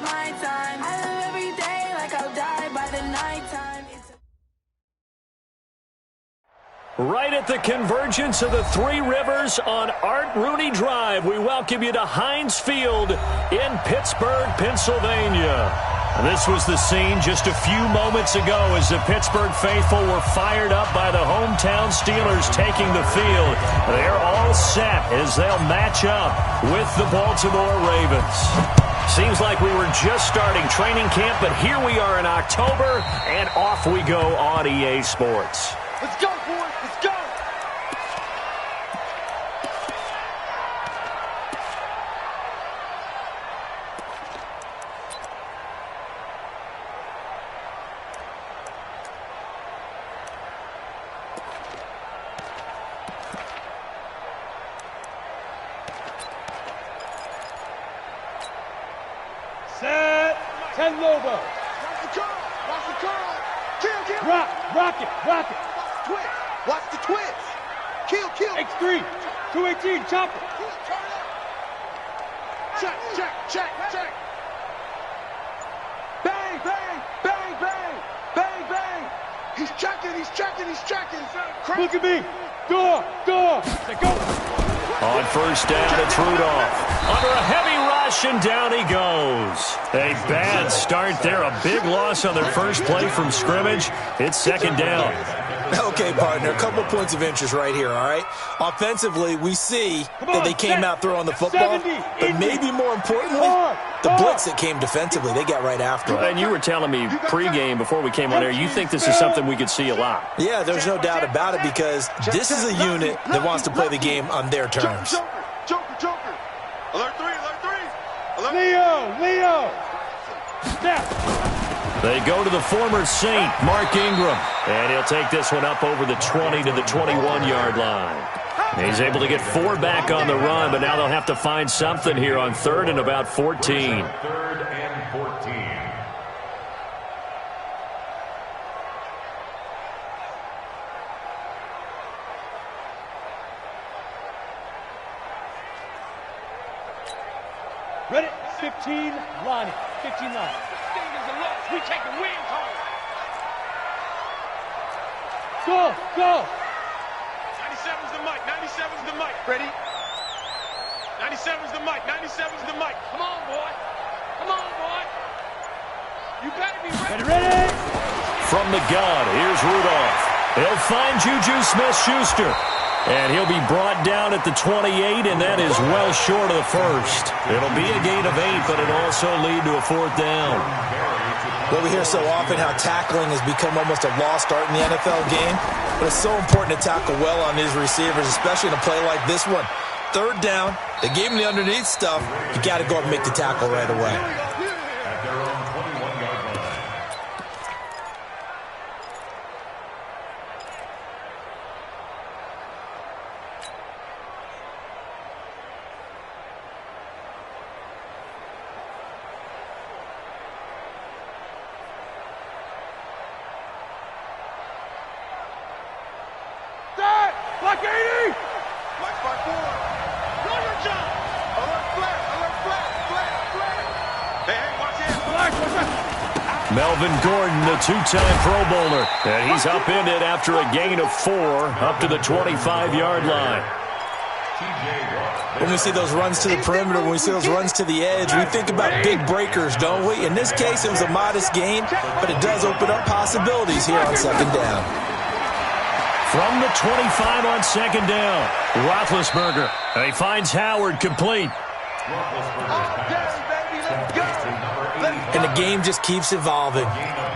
it's my time. I live every day like I'll die by the nighttime. Right at the convergence of the Three Rivers on Art Rooney Drive, we welcome you to Heinz Field in Pittsburgh, Pennsylvania. This was the scene just a few moments ago as the Pittsburgh faithful were fired up by the hometown Steelers taking the field. They're all set as they'll match up with the Baltimore Ravens. Seems like we were just starting training camp, but here we are in October, and off we go on EA Sports. Let's go, boys. Let's go. Set. 10 Lobo. Watch the curl. Watch the curl. Kill, kill. Rock it. Twist. Watch the twist. Kill. X3. 218. Chopper. Turn up. Check. Bang. He's checking. Look at me. Door. Let's go. On first down, it's Rudolph. Under a heavy rush, and down he goes. A bad start there. A big loss on their first play from scrimmage. It's second down. Okay, partner, a couple points of interest right here, all right? Offensively, we see that they came out throwing the football, but maybe more importantly, the blitz that came defensively, they got right after it. And you were telling me pregame before we came on air, you think this is something we could see a lot. Yeah, there's no doubt about it because this is a unit that wants to play the game on their terms. Joker. Alert 3. Leo. Snap. They go to the former Saint, Mark Ingram, and he'll take this one up over the 20 to the 21-yard line. He's able to get 4 back on the run, but now they'll have to find something here on 3rd and about 14. 3rd and 14. Ready? 15 line. 15 line. We taking wins home. Go. 97's the mic. Ready? 97's the mic. Come on, boy. You better be Ready. From the gun, here's Rudolph. He'll find Juju Smith-Schuster. And he'll be brought down at the 28, and that is well short of the first. It'll be a gain of 8, but it'll also lead to a 4th down. Well, we hear so often how tackling has become almost a lost art in the NFL game, but it's so important to tackle well on these receivers, especially in a play like this one. 3rd down, they gave him the underneath stuff. You got to go up and make the tackle right away. At their own 21-yard line. Block 80. Black spot 4. Runner jump. Alert flat. Hey, watch it. Melvin Gordon, the 2-time Pro Bowler. And he's upended after a gain of 4 up to the 25-yard line. When we see those runs to the perimeter, when we see those runs to the edge, we think about big breakers, don't we? In this case, it was a modest gain, but it does open up possibilities here on 2nd down. From the 25 on 2nd down, Roethlisberger. And he finds Howard complete. And the game just keeps evolving.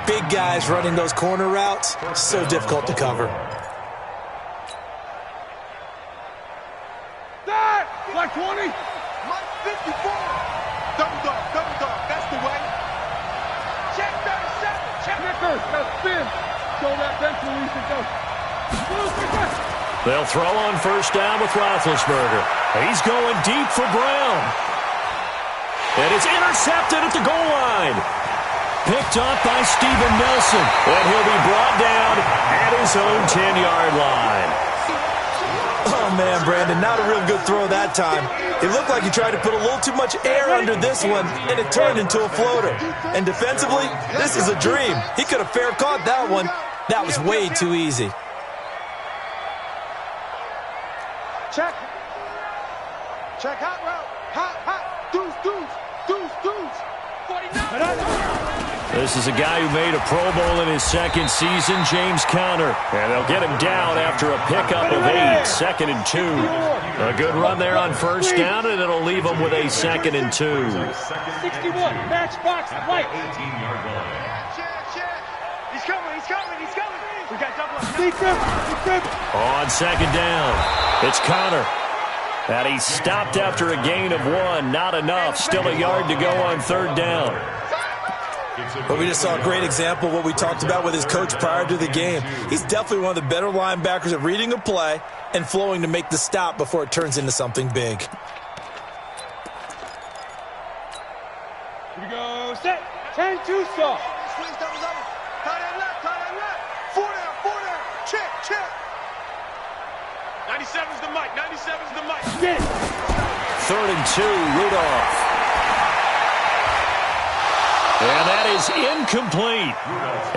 Big guys running those corner routes, so difficult to cover. Block 20. Mike 54. Double dog. That's the way. Check 37. Check. Kicker. Got spin. Show that bench release and go. They'll throw on 1st down with Roethlisberger. He's going deep for Brown. And it's intercepted at the goal line. Picked up by Steven Nelson. And he'll be brought down at his own 10-yard line. Oh, man, Brandon, not a real good throw that time. It looked like he tried to put a little too much air under this one, and it turned into a floater. And defensively, this is a dream. He could have fair caught that one. That was way too easy. Check. Check, hot route. Hot. Deuce. 49. This is a guy who made a Pro Bowl in his second season, James Conner. And they'll get him down after a pickup of 8, 2nd and 2. A good run there on first down, and it'll leave him with a 2nd and 2. 61, matchbox, right. He's coming. We got double. On second down, it's Conner. And he stopped after a gain of 1. Not enough. Still a yard to go on third down. But we just saw a great example of what we talked about with his coach prior to the game. He's definitely one of the better linebackers at reading a play and flowing to make the stop before it turns into something big. Here we go. Set. 10-2 stop. Squeeze doubles up. Tie that left. 4 down. Check. 97's the mic. Get it. 3rd and 2, Rudolph. And that is incomplete.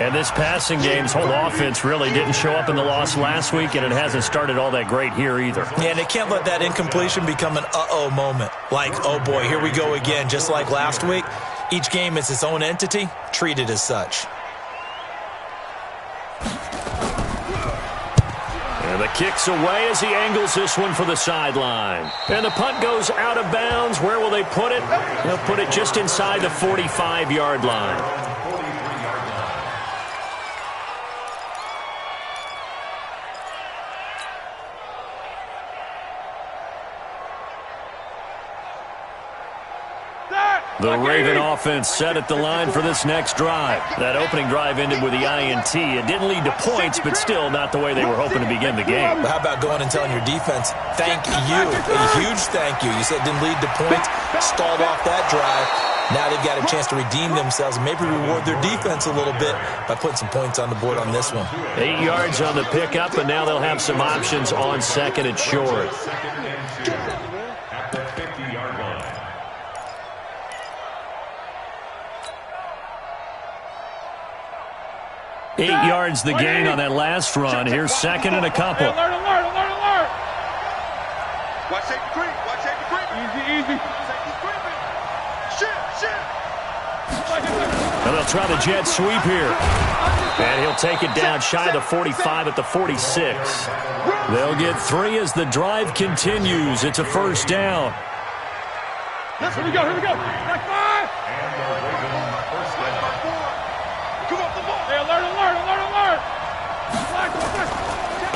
And this passing game's whole offense really didn't show up in the loss last week, and it hasn't started all that great here either. Yeah, and they can't let that incompletion become an uh-oh moment. Like, oh boy, here we go again, just like last week. Each game is its own entity, treat it as such. And the kick's away as he angles this one for the sideline. And the punt goes out of bounds. Where will they put it? They'll put it just inside the 45-yard line. The Raven offense set at the line for this next drive. That opening drive ended with the INT. It didn't lead to points, but still not the way they were hoping to begin the game. But how about going and telling your defense, thank you, a huge thank you. You said it didn't lead to points, stalled off that drive. Now they've got a chance to redeem themselves and maybe reward their defense a little bit by putting some points on the board on this one. 8 yards on the pickup, and now they'll have some options on second and short. At the 50-yard line. Eight yards the gain on that last run. Here's second and a couple. Alert. Watch safety creep. Easy. Safety's creeping. Shit. And they'll try the jet sweep here. And he'll take it down shy of the 45 at the 46. They'll get 3 as the drive continues. It's a first down. Here we go. Back 5. Come off the ball. Hey, alert.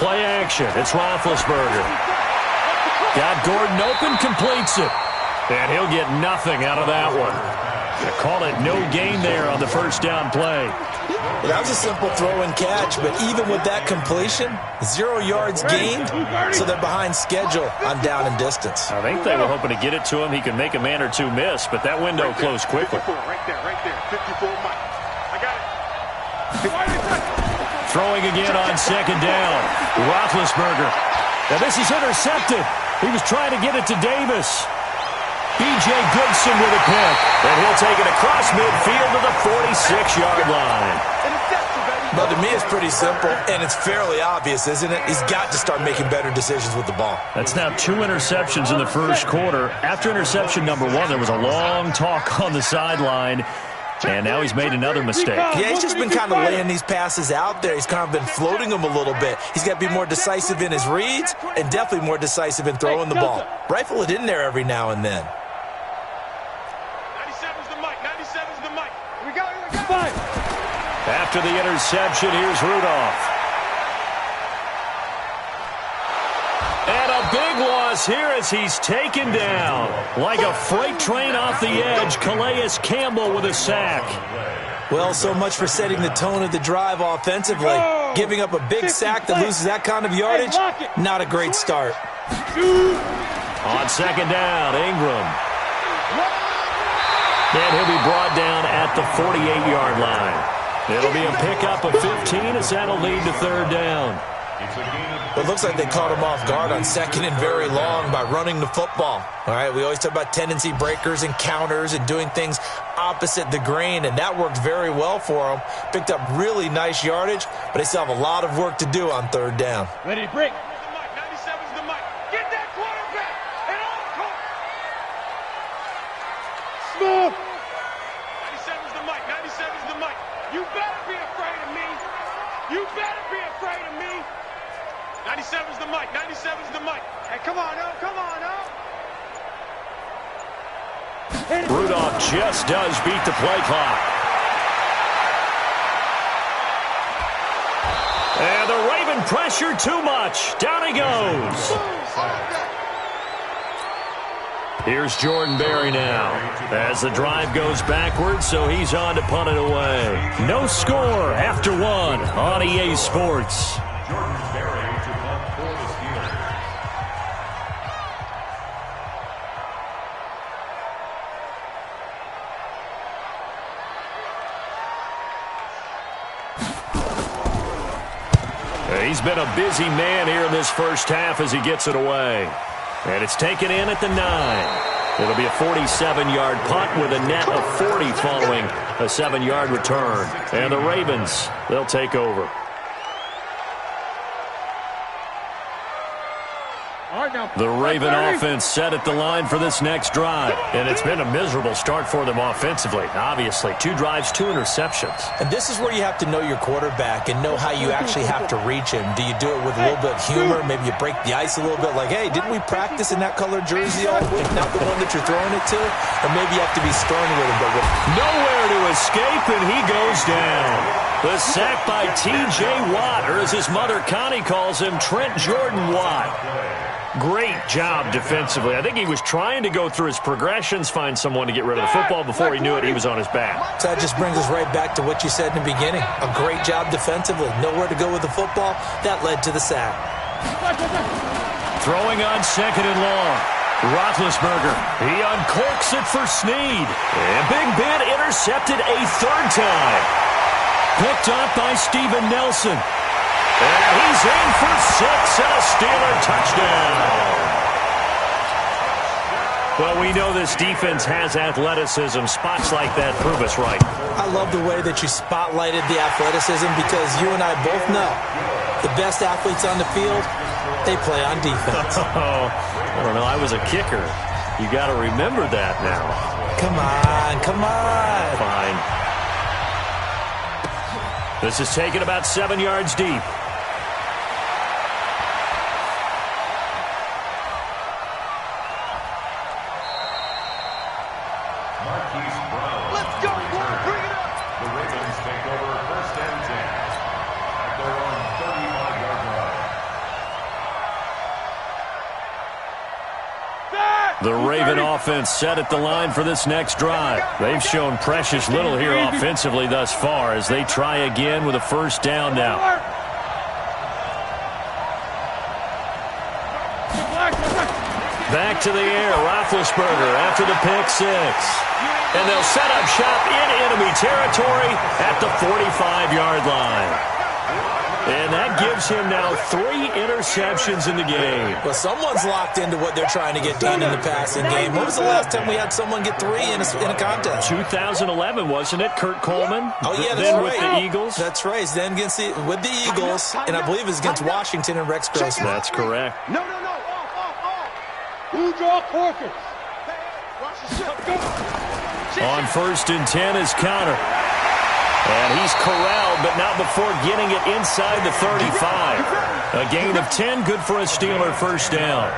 Play action. It's Roethlisberger. Got Gordon open, completes it. And he'll get nothing out of that one. They call it no gain there on the first down play. That was a simple throw and catch, but even with that completion, 0 yards gained, so they're behind schedule on down and distance. I think they were hoping to get it to him. He could make a man or two miss, but that window closed quickly. Right there. 54 Mike. I got it. Throwing again on second down. Roethlisberger. Now this is intercepted. He was trying to get it to Davis. B.J. Goodson with a pick. And he'll take it across midfield to the 46-yard line. But to me, it's pretty simple, and it's fairly obvious, isn't it? He's got to start making better decisions with the ball. That's now 2 interceptions in the first quarter. After interception number 1, there was a long talk on the sideline. And now he's made another mistake. Yeah, he's just been kind of laying these passes out there. He's kind of been floating them a little bit. He's got to be more decisive in his reads and definitely more decisive in throwing the ball. Rifle it in there every now and then. 97's the mic. Here we go. After the interception, here's Rudolph. And a big loss here as he's taken down. Like a freight train off the edge, Calais Campbell with a sack. Well, so much for setting the tone of the drive offensively. Giving up a big sack that loses that kind of yardage, not a great start. On second down, Ingram. And he'll be brought down at the 48-yard line. It'll be a pickup of 15 as that'll lead to third down. It looks like they caught him off guard on 2nd and very long by running the football. All right, we always talk about tendency breakers and counters and doing things opposite the grain, and that worked very well for them. Picked up really nice yardage, but they still have a lot of work to do on 3rd down. Ready to break. 97's the mic. Get that quarterback and on court. Smooth. 97's the mic. 97's the mic. You better be afraid of me. You better be afraid of me. 97's the mic. 97's the mic. Hey, come on, no. Come on, no. Rudolph just does beat the play clock. And the Raven pressure too much. Down he goes. Here's Jordan Berry now as the drive goes backwards, so he's on to punt it away. No score after 1 on EA Sports. Jordan Berry to punt for the Steelers. He's been a busy man here in this first half as he gets it away. And it's taken in at the 9. It'll be a 47-yard punt with a net of 40 following a 7-yard return. And the Ravens, they'll take over. The Raven offense set at the line for this next drive. And it's been a miserable start for them offensively. Obviously, 2 drives, 2 interceptions. And this is where you have to know your quarterback and know how you actually have to reach him. Do you do it with a little bit of humor? Maybe you break the ice a little bit like, hey, didn't we practice in that colored jersey all week? Not the one that you're throwing it to? Or maybe you have to be stern with him. But nowhere to escape, and he goes down. The sack by T.J. Watt, or as his mother Connie calls him, Trent Jordan Watt. Great job defensively. I think he was trying to go through his progressions, find someone to get rid of the football. Before he knew it, he was on his back. So that just brings us right back to what you said in the beginning. A great job defensively. Nowhere to go with the football. That led to the sack. Throwing on 2nd and long. Roethlisberger. He uncorks it for Snead. And Big Ben intercepted a 3rd time. Picked up by Steven Nelson. And he's in for 6 and a Steeler touchdown. Well, we know this defense has athleticism. Spots like that prove us right. I love the way that you spotlighted the athleticism because you and I both know the best athletes on the field, they play on defense. I don't know. I was a kicker. You got to remember that now. Come on, come on. Fine. This is taken about 7 yards deep. The Raven offense set at the line for this next drive. They've shown precious little here offensively thus far as they try again with a 1st down now. Back to the air, Roethlisberger after the pick 6. And they'll set up shop in enemy territory at the 45-yard line. And that gives him now 3 interceptions in the game. Well, someone's locked into what they're trying to get done in the passing game. When was the last time we had someone get 3 in a contest? 2011, wasn't it? Kurt Coleman? Oh, yeah, that's then right. With the Eagles? That's right. Then with the Eagles, and I believe it's against Washington and Rex Grossman. That's correct. No. Off. Who draw Corkers? On 1st and 10 is Connor. And he's corralled, but not before getting it inside the 35. A gain of 10, good for a Steeler 1st down.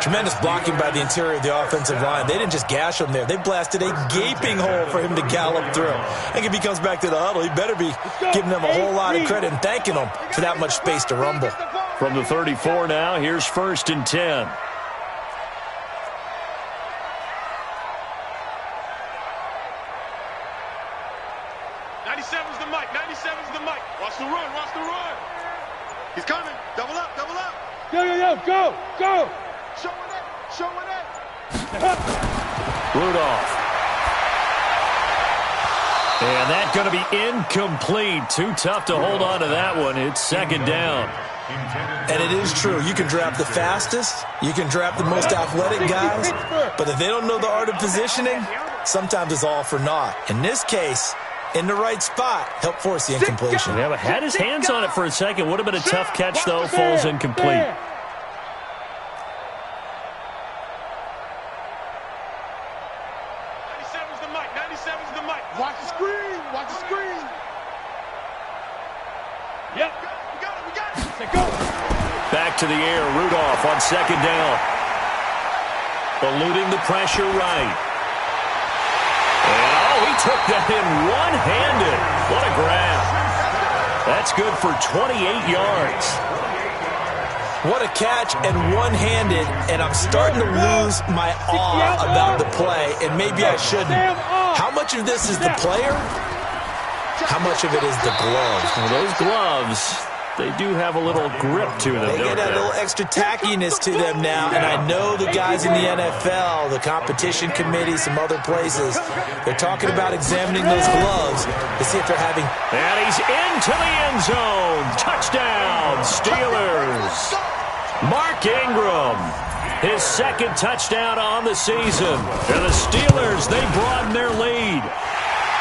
Tremendous blocking by the interior of the offensive line. They didn't just gash him there. They blasted a gaping hole for him to gallop through. I think if he comes back to the huddle, he better be giving them a whole lot of credit and thanking them for that much space to rumble. From the 34 now, here's 1st and 10. Watch the run. He's coming. Double up. Go. Showing it. Rudolph. And that's going to be incomplete. Too tough to hold on to that one. It's second down. And it is true. You can draft the fastest. You can draft the most athletic guys. But if they don't know the art of positioning, sometimes it's all for naught. In this case, in the right spot, help force the incompletion. Yeah, but had his hands on it for a second. Would have been a tough catch, though. Falls incomplete. 97's the mic. 97's the mic. Watch the screen. Watch the screen. Yep. We got it. We got it. Say go. Back to the air. Rudolph on second down. Eluding the pressure right. And, oh, he took that in one-handed. What a grab. That's good for 28 yards. What a catch and one-handed, and I'm starting to lose my awe about the play, and maybe I shouldn't. How much of this is the player? How much of it is the gloves? Well, those gloves, they do have a little grip to them, They get a little extra tackiness to them now, and I know the guys in the NFL, the competition committee, some other places, they're talking about examining those gloves to see if they're having... And he's into the end zone. Touchdown, Steelers. Mark Ingram, his second touchdown on the season. And the Steelers, they broaden their lead.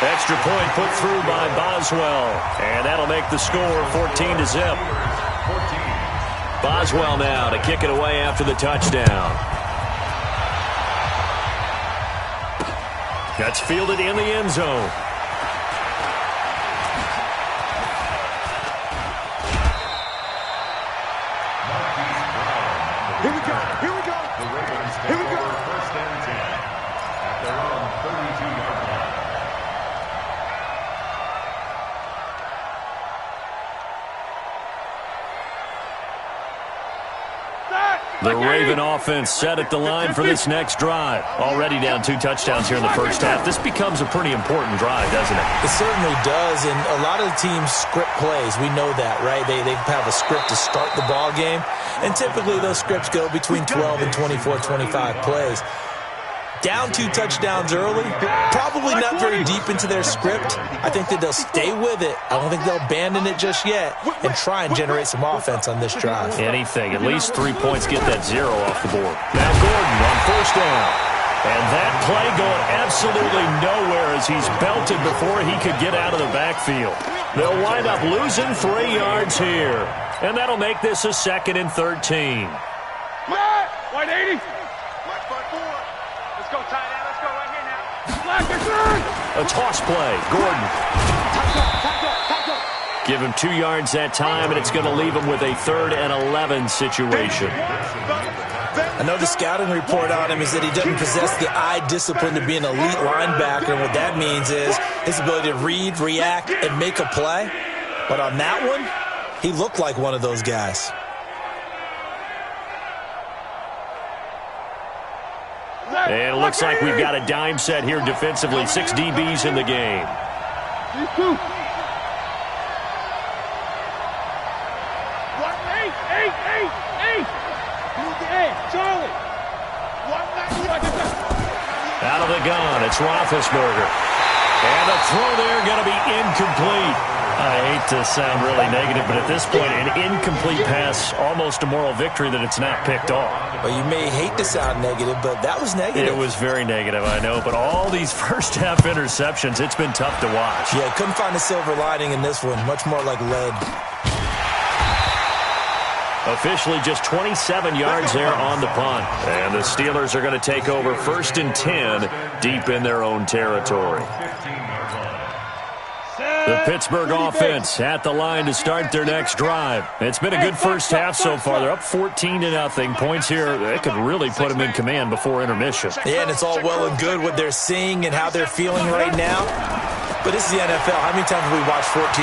Extra point put through by Boswell. And that'll make the score 14-0. Boswell now to kick it away after the touchdown. That's fielded in the end zone. Here we go. Here we go. Here we go. First and 10 at their own 32-yard line. The Raven offense set at the line for this next drive. Already down 2 touchdowns here in the first half. This becomes a pretty important drive, doesn't it? It certainly does, and a lot of the teams script plays. We know that, right? They have a script to start the ball game, and typically those scripts go between 12 and 24, 25 plays. Down 2 touchdowns early, probably not very deep into their script. I think that they'll stay with it. I don't think they'll abandon it just yet and try and generate some offense on this drive. Anything, at least 3 points, get that 0 off the board. Now Gordon on first down. And that play going absolutely nowhere as he's belted before he could get out of the backfield. They'll wind up losing 3 yards here. And that'll make this a 2nd and 13. White 80. Let's go, tight end. Let's go right here now. Black return. A toss play. Gordon. Give him 2 yards that time, and it's going to leave him with a 3rd and 11 situation. I know the scouting report on him is that he doesn't possess the eye discipline to be an elite linebacker, and what that means is his ability to read, react, and make a play. But on that one, he looked like one of those guys. And it looks like we've got a dime set here defensively. 6 DBs in the game. Out of the gun, it's Roethlisberger. And the throw there going to be incomplete. I hate to sound really negative, but at this point, an incomplete pass, almost a moral victory that it's not picked off. Well, you may hate to sound negative, but that was negative. It was very negative, I know, but all these first-half interceptions, it's been tough to watch. Yeah, couldn't find a silver lining in this one. Much more like lead. Officially just 27 yards there on the punt. And the Steelers are going to take over 1st and 10 deep in their own territory. The Pittsburgh offense at the line to start their next drive. It's been a good first half so far. They're up 14-0. Points here, they could really put them in command before intermission. Yeah, and it's all well and good what they're seeing and how they're feeling right now. But this is the NFL. How many times have we watched 14-0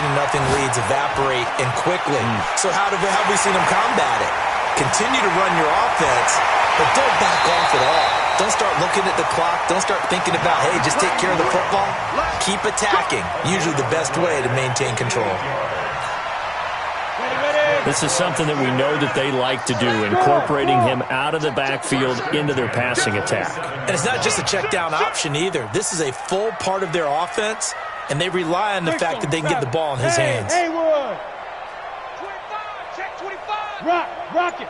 leads evaporate and quickly? So how have we seen them combat it? Continue to run your offense, but don't back off at all. Don't start looking at the clock. Don't start thinking about, hey, just take care of the football. Keep attacking. Usually the best way to maintain control. This is something that we know that they like to do, incorporating him out of the backfield into their passing attack. And it's not just a check down option either. This is a full part of their offense and they rely on the fact that they can get the ball in his hands. Haywood. 25, check 25. Rock it.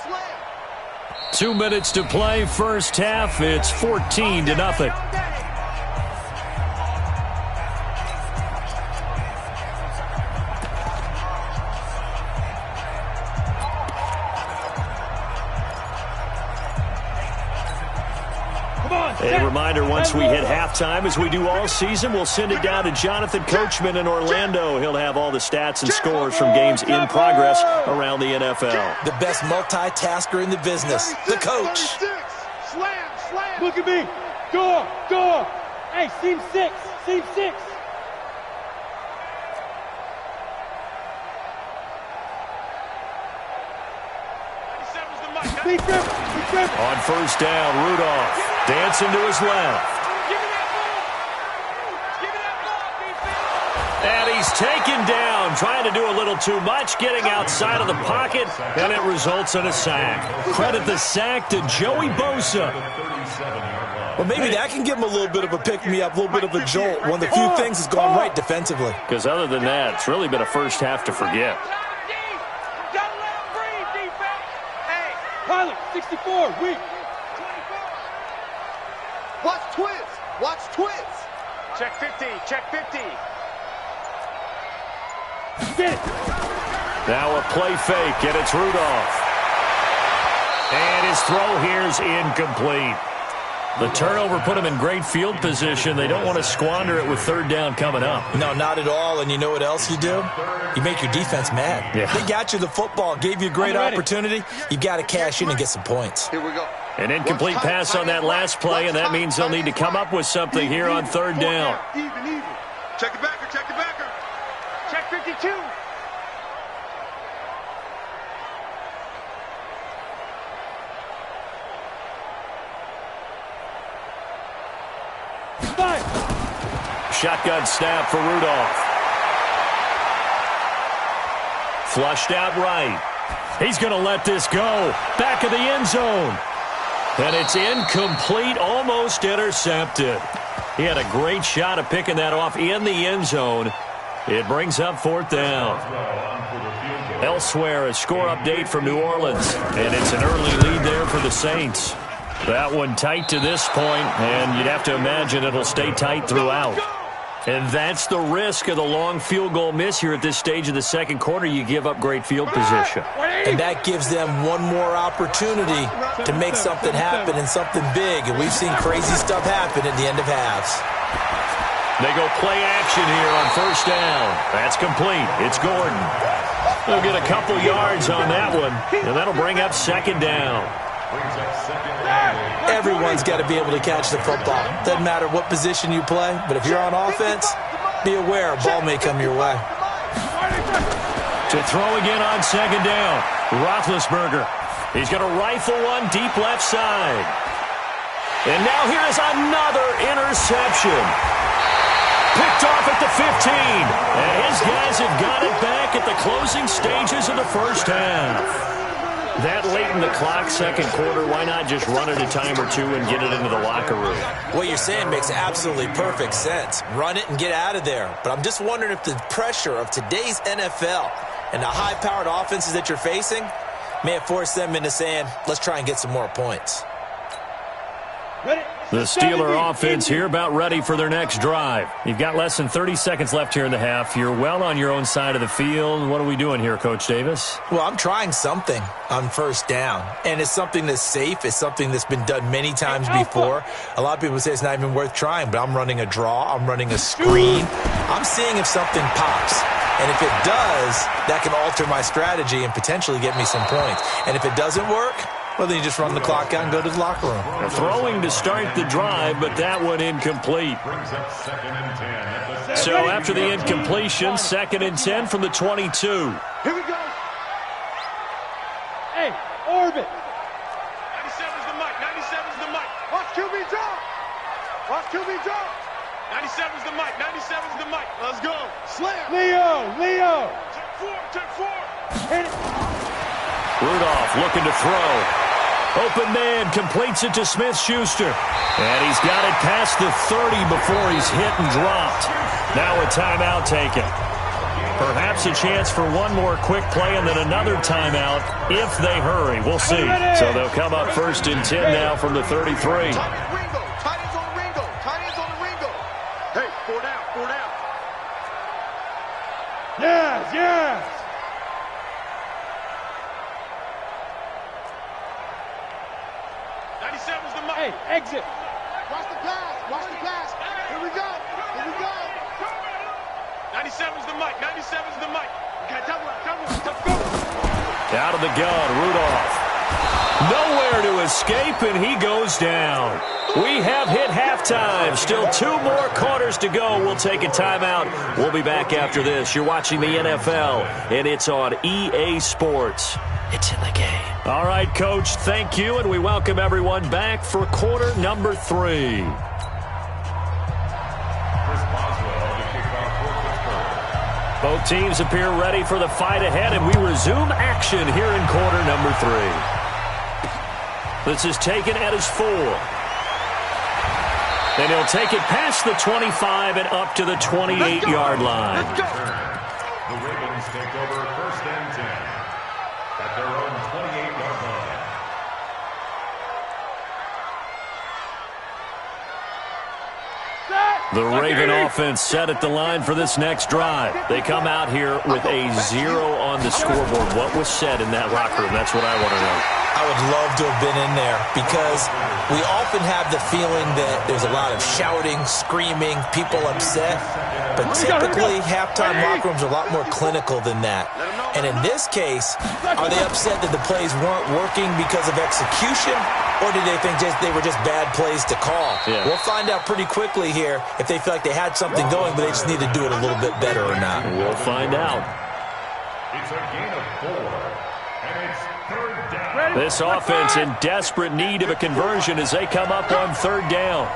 Slam. 2 minutes to play, first half. It's 14-0. A reminder, once we hit halftime, as we do all season, we'll send it down to Jonathan Coachman in Orlando. He'll have all the stats and scores from games in progress around the NFL. The best multitasker in the business, the coach. Slam. Look at me. Door. Hey, seam six. On first down, Rudolph dancing to his left. And he's taken down, trying to do a little too much, getting outside of the pocket, and it results in a sack. Credit the sack to Joey Bosa. Well, maybe that can give him a little bit of a pick-me-up, a little bit of a jolt. One of the few things that's gone right defensively. Because other than that, it's really been a first half to forget. Pilot, 64, weak. Watch twins. Check 50. Get it. Now a play fake, and it's Rudolph. And his throw here's incomplete. The turnover put him in great field position. They don't want to squander it with third down coming up. No, not at all. And you know what else you do? You make your defense mad. Yeah. They got you the football, gave you a great opportunity. You got to cash in and get some points. Here we go. An incomplete pass on that last play, and that means they'll need to come up with something here on third down. Even. Check the backer. Check 52. Shotgun snap for Rudolph. Flushed out right. He's going to let this go. Back of the end zone. And it's incomplete, almost intercepted. He had a great shot at picking that off in the end zone. It brings up fourth down. Elsewhere, a score update from New Orleans. And it's an early lead there for the Saints. That one tight to this point, and you'd have to imagine it'll stay tight throughout. And that's the risk of the long field goal miss here at this stage of the second quarter. You give up great field position. And that gives them one more opportunity to make something happen and something big. And we've seen crazy stuff happen at the end of halves. They go play action here on first down. That's complete. It's Gordon. They'll get a couple yards on that one, and that'll bring up second down. Everyone's got to be able to catch the football. Doesn't matter what position you play, but if you're on offense, be aware a ball may come your way. To throw again on second down, Roethlisberger. He's going to rifle one deep left side. And now here's another interception. Picked off at the 15. And his guys have got it back at the closing stages of the first half. That late in the clock, second quarter, why not just run it a time or two and get it into the locker room? What you're saying makes absolutely perfect sense. Run it and get out of there. But I'm just wondering if the pressure of today's NFL and the high-powered offenses that you're facing may have forced them into saying, let's try and get some more points. The Steeler offense here about ready for their next drive. You've got less than 30 seconds left here in the half. You're well on your own side of the field. What are we doing here, Coach Davis? Well, I'm trying something on first down, and it's something that's safe. It's something that's been done many times before. A lot of people say it's not even worth trying, but I'm running a draw. I'm running a screen. I'm seeing if something pops. And if it does, that can alter my strategy and potentially get me some points. And if it doesn't work, well, then you just run the clock out and go to the locker room. Throwing to start the drive, but that one incomplete. So after the incompletion, 2nd and 10 from the 22. Here we go. Hey, orbit. 97's the mic. 97's the mic. Watch QB drop. 97's the mic. 97's the mic. Let's go. Slam. Leo. Check 4. Hit it. Rudolph looking to throw. Open man completes it to Smith-Schuster. And he's got it past the 30 before he's hit and dropped. Now a timeout taken. Perhaps a chance for one more quick play and then another timeout if they hurry. We'll see. So they'll come up 1st and 10 now from the 33. Tight ends on the Ringo. Tight ends on the Ringo. Hey, 4 down, 4 down. Yes, yes. Hey, exit. Watch the pass. Watch the pass. Here we go. Here we go. 97's the mic. 97's the mic. Okay, let's go. Out of the gun, Rudolph. Nowhere to escape, and he goes down. We have hit halftime. Still 2 more quarters to go. We'll take a timeout. We'll be back after this. You're watching the NFL, and it's on EA Sports. It's in the game. All right, Coach, thank you, and we welcome everyone back for quarter number 3. Both teams appear ready for the fight ahead, and we resume action here in quarter number 3. This is taken at his 4. And he'll take it past the 25 and up to the 28-yard line. The Ravens take over 1st and 10 at their own 28-yard line. The Raven offense set at the line for this next drive. They come out here with a 0 on the scoreboard. What was said in that locker room? That's what I want to know. I would love to have been in there because we often have the feeling that there's a lot of shouting, screaming, people upset. But typically, halftime locker rooms are a lot more clinical than that. And in this case, are they upset that the plays weren't working because of execution? Or did they think they were just bad plays to call? Yeah. We'll find out pretty quickly here if they feel like they had something going, but they just need to do it a little bit better or not. We'll find out. It's a gain of 4, and it's 3rd down. This offense in desperate need of a conversion as they come up on 3rd down.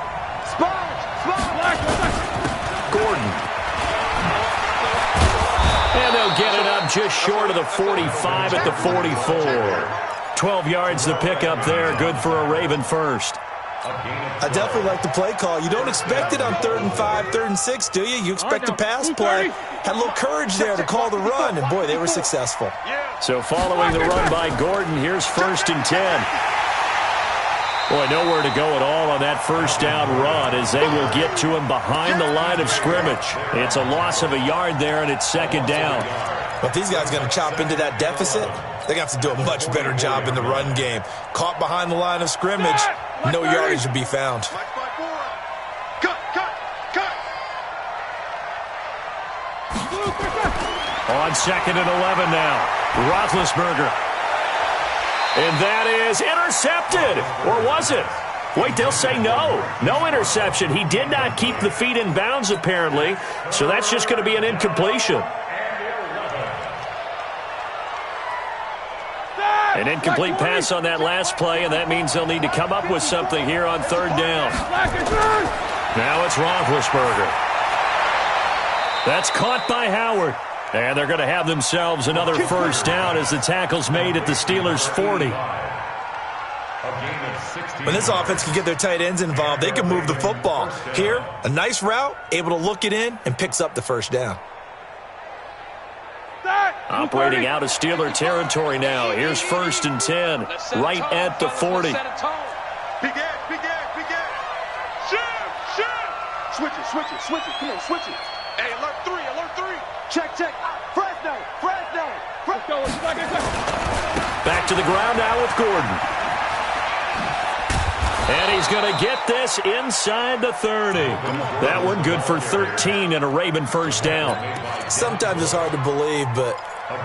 Gordon. And they'll get it up just short of the 45 at the 44. 12 yards to pick up there. Good for a Raven first. I definitely like the play call. You don't expect it on 3rd and 5, 3rd and 6, do you? You expect a pass play. Had a little courage there to call the run, and boy, they were successful. So following the run by Gordon, here's 1st and 10. Boy, nowhere to go at all on that 1st down run as they will get to him behind the line of scrimmage. It's a loss of a yard there, and it's 2nd down. But these guys are going to chop into that deficit. They're going to have to do a much better job in the run game. Caught behind the line of scrimmage, no yardage to be found. On 2nd and 11 now, Roethlisberger. And that is intercepted. Or was it? Wait, they'll say no. No interception. He did not keep the feet in bounds, apparently. So that's just going to be an incompletion. An incomplete pass on that last play, and that means they'll need to come up with something here on 3rd down. Now it's Roethlisberger. That's caught by Howard. And they're going to have themselves another 1st down as the tackle's made at the Steelers' 40. When this offense can get their tight ends involved, they can move the football. Here, a nice route, able to look it in, and picks up the 1st down. Operating out of Steeler territory now. Here's 1st and 10, right at the 40. Big Ed. Switch it. Come on, switch it. Hey, alert 3. Check. Fresno. Let's go. Back to the ground now with Gordon. And he's going to get this inside the 30. That one good for 13 and a Raven 1st down. Sometimes it's hard to believe, but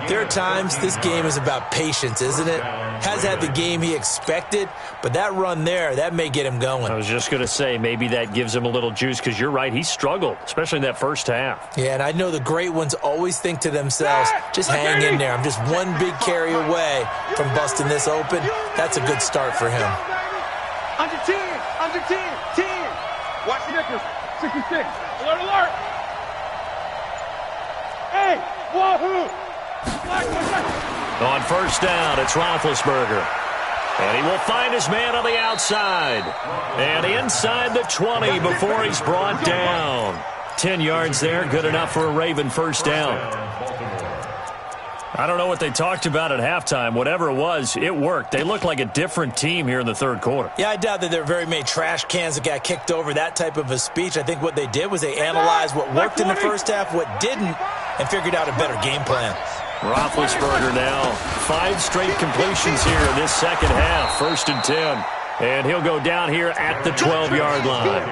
there are times this game is about patience, isn't it? Has had the game he expected, but that run there, that may get him going. I was just going to say, maybe that gives him a little juice, because you're right, he struggled, especially in that 1st half. Yeah, and I know the great ones always think to themselves, just hang in there. I'm just one big carry away from busting this open. That's a good start for him. Under 10. Watch the Nickers. 66. Alert. Hey, wahoo. On 1st down, it's Roethlisberger. And he will find his man on the outside. And inside the 20 before he's brought down. 10 yards there, good enough for a Raven first down. I don't know what they talked about at halftime. Whatever it was, it worked. They looked like a different team here in the third quarter. Yeah, I doubt that there are very many trash cans that got kicked over, that type of a speech. I think what they did was they analyzed what worked in the first half, what didn't, and figured out a better game plan. Roethlisberger now, 5 straight completions here in this second half, 1st and 10. And he'll go down here at the 12-yard line.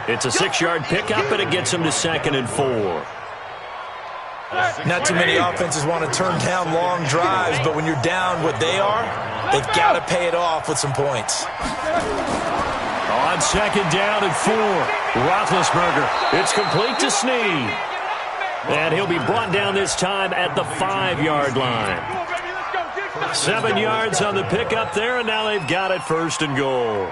It's a 6-yard pickup, and it gets him to 2nd and 4. Not too many offenses want to turn down long drives, but when you're down what they are, they've got to pay it off with some points. On 2nd down and 4, Roethlisberger. It's complete to Snead. And he'll be brought down this time at the 5-yard line. 7 yards on the pickup there, and now they've got it 1st and goal.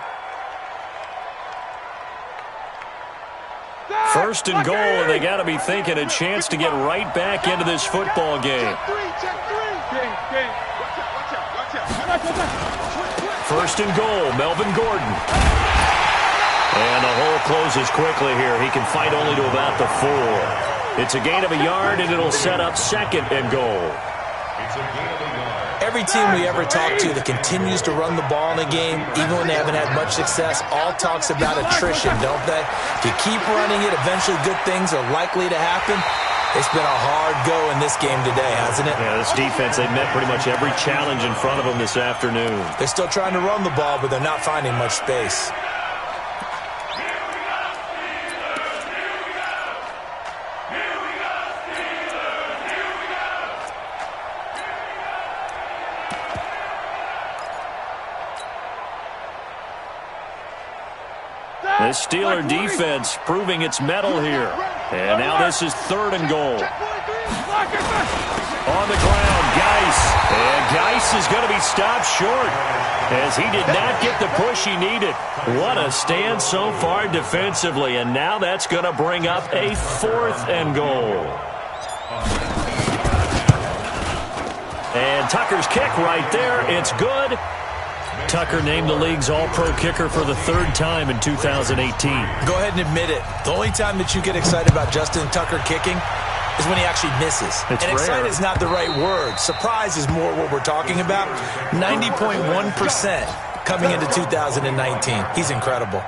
1st and goal, and they got to be thinking a chance to get right back into this football game. 1st and goal, Melvin Gordon. And the hole closes quickly here. He can fight only to about the 4. It's a gain of a yard, and it'll set up 2nd and goal. Every team we ever talk to that continues to run the ball in a game, even when they haven't had much success, all talks about attrition, don't they? If you keep running it, eventually good things are likely to happen. It's been a hard go in this game today, hasn't it? Yeah, this defense, they've met pretty much every challenge in front of them this afternoon. They're still trying to run the ball, but they're not finding much space. The Steeler defense proving its mettle here. And now this is 3rd and goal. On the ground, Geis. And Geis is going to be stopped short as he did not get the push he needed. What a stand so far defensively. And now that's going to bring up a 4th and goal. And Tucker's kick right there. It's good. Tucker named the league's all-pro kicker for the 3rd time in 2018. Go ahead and admit it. The only time that you get excited about Justin Tucker kicking is when he actually misses. It's and excited is not the right word. Surprise is more what we're talking about. 90.1% coming into 2019. He's incredible.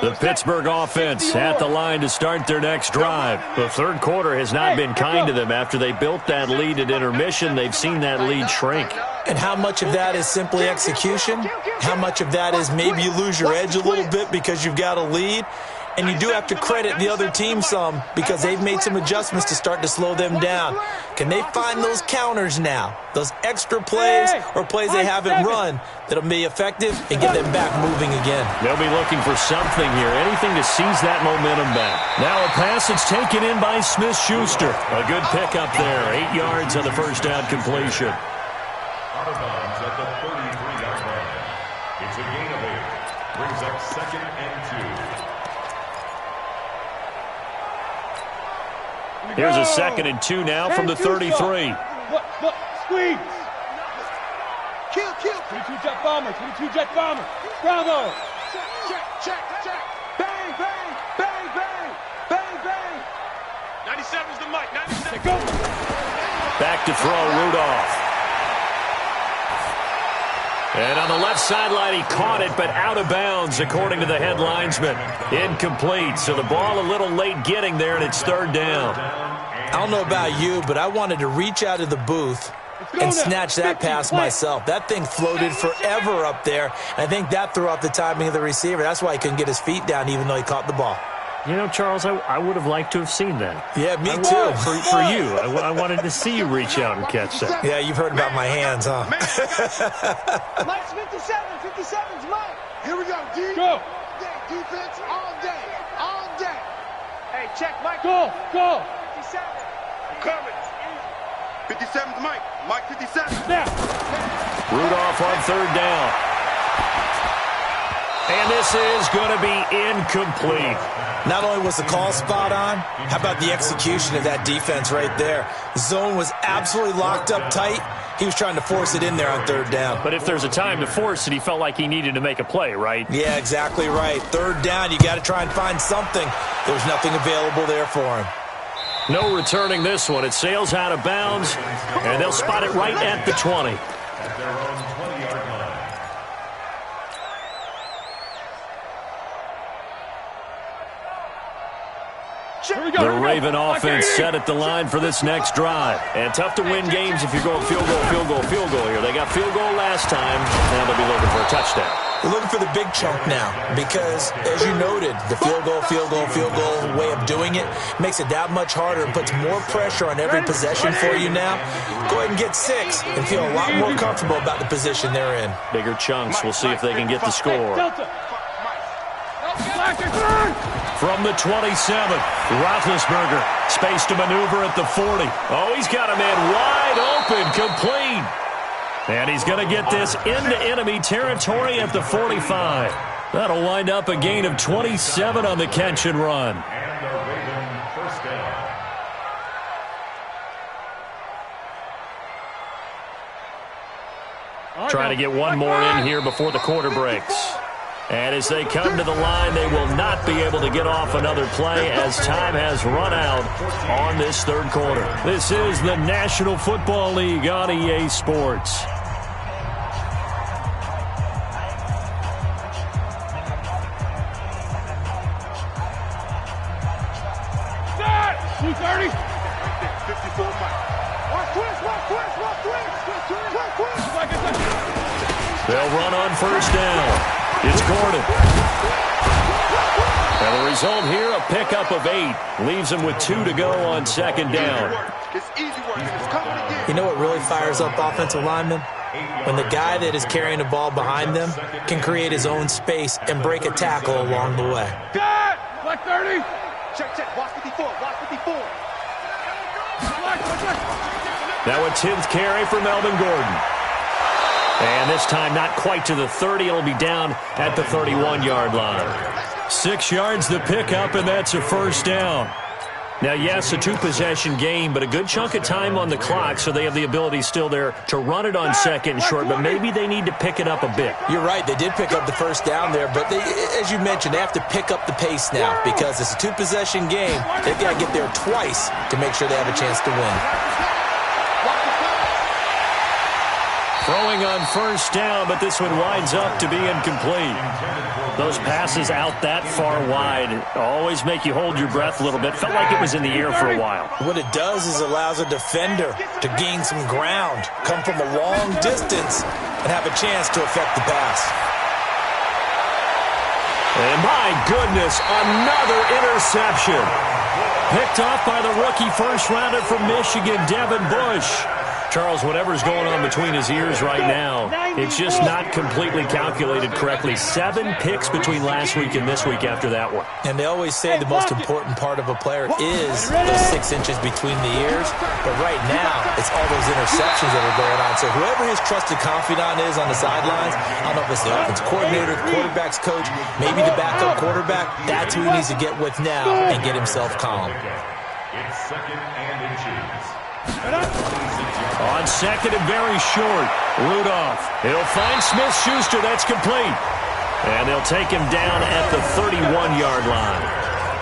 The Pittsburgh offense at the line to start their next drive. The third quarter has not been kind to them. After they built that lead at intermission, they've seen that lead shrink. And how much of that is simply execution? How much of that is maybe you lose your edge a little bit because you've got a lead? And you do have to credit the other team some because they've made some adjustments to start to slow them down. Can they find those counters now, those extra plays or plays they haven't run that'll be effective and get them back moving again? They'll be looking for something here, anything to seize that momentum back. Now a pass that's taken in by Smith-Schuster. A good pickup there, 8 yards on the first down completion. Out of bounds at the 33-yard line. It's a gain of 8. Brings up 2nd and 2. Here's a 2nd and 2 now from the 33. Look, squeeze. Kill. 22 jet bombers. Bravo. Check. Bang. 97's the mic. 97. Go. Back to throw, Rudolph. And on the left sideline, he caught it, but out of bounds, according to the head linesman. Incomplete, so the ball a little late getting there, and it's 3rd down. I don't know about you, but I wanted to reach out of the booth and snatch that pass myself. That thing floated forever up there. I think that threw off the timing of the receiver. That's why he couldn't get his feet down, even though he caught the ball. You know, Charles, I would have liked to have seen that. Yeah, me too. For you. I wanted to see you reach out and catch that. Yeah, you've heard about my hands, huh? Mike's 57's Mike. Here we go, D. Go. Defense all day. Hey, check Mike. Go. 57. Coming. 57's Mike. Mike 57. Now. Rudolph on 3rd down. And this is going to be incomplete. Not only was the call spot on, how about the execution of that defense right there? The zone was absolutely locked up tight. He was trying to force it in there on third down. But if there's a time to force it, he felt like he needed to make a play, right? Yeah, exactly right. Third down, you got to try and find something. There's nothing available there for him. No returning this one. It sails out of bounds, and they'll spot it right at the 20. At their own 20-yard line. The Raven offense set at the line for this next drive. And tough to win games if you're going field goal, field goal, field goal here. They got field goal last time. Now they'll be looking for a touchdown. They're looking for the big chunk now because, as you noted, the field goal way of doing it makes it that much harder and puts more pressure on every possession for you now. Go ahead and get 6 and feel a lot more comfortable about the position they're in. Bigger chunks. We'll see if they can get the score. From the 27, Roethlisberger, space to maneuver at the 40. Oh, he's got a man wide open, complete. And he's going to get this into enemy territory at the 45. That'll wind up a gain of 27 on the catch and run. And the Raven first down. Trying to get one more in here before the quarter breaks. And as they come to the line, they will not be able to get off another play as time has run out on this third quarter. This is the National Football League on EA Sports. They'll run on first down. It's Gordon. And the result here, a pickup of 8. Leaves them with 2 to go on second down. You know what really fires up offensive linemen? When the guy that is carrying the ball behind them can create his own space and break a tackle along the way. Black 30. Check. Watch 54. Watch 54. Now a 10th carry for Melvin Gordon. And this time not quite to the 30. It'll be down at the 31-yard line. 6 yards the pickup, and that's a first down. Now, yes, a 2-possession game, but a good chunk of time on the clock, so they have the ability still there to run it on second and short, but maybe they need to pick it up a bit. You're right. They did pick up the first down there, but they, as you mentioned, they have to pick up the pace now because it's a 2-possession game. They've got to get there twice to make sure they have a chance to win. Throwing on first down, but this one winds up to be incomplete. Those passes out that far wide always make you hold your breath a little bit. Felt like it was in the air for a while. What it does is allows a defender to gain some ground, come from a long distance, and have a chance to affect the pass. And my goodness, another interception. Picked off by the rookie first rounder from Michigan, Devin Bush. Charles, whatever's going on between his ears right now, it's just not completely calculated correctly. 7 picks between last week and this week after that one. And they always say the most important part of a player is those 6 inches between the ears. But right now, it's all those interceptions that are going on. So whoever his trusted confidant is on the sidelines, I don't know if it's the offense coordinator, quarterback's coach, maybe the backup quarterback, that's who he needs to get with now and get himself calm. It's second and inches. On second and very short, Rudolph. He'll find Smith-Schuster. That's complete. And they'll take him down at the 31-yard line.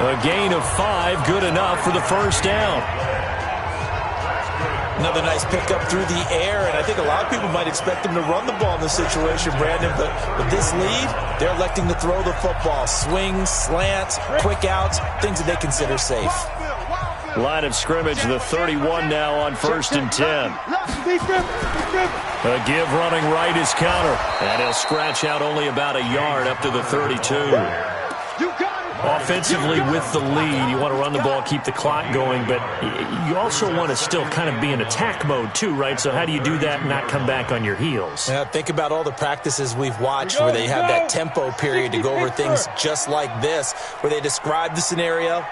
A gain of 5, good enough for the first down. Another nice pickup through the air, and I think a lot of people might expect them to run the ball in this situation, Brandon, but with this lead, they're electing to throw the football. Swings, slants, quick outs, things that they consider safe. Line of scrimmage, the 31 now on first and 10. A give running right is counter, and he'll scratch out only about a yard up to the 32. Offensively with the lead, you want to run the ball, keep the clock going, but you also want to still kind of be in attack mode too, right? So how do you do that and not come back on your heels? Yeah, think about all the practices we've watched where they have that tempo period to go over things just like this, where they describe the scenario,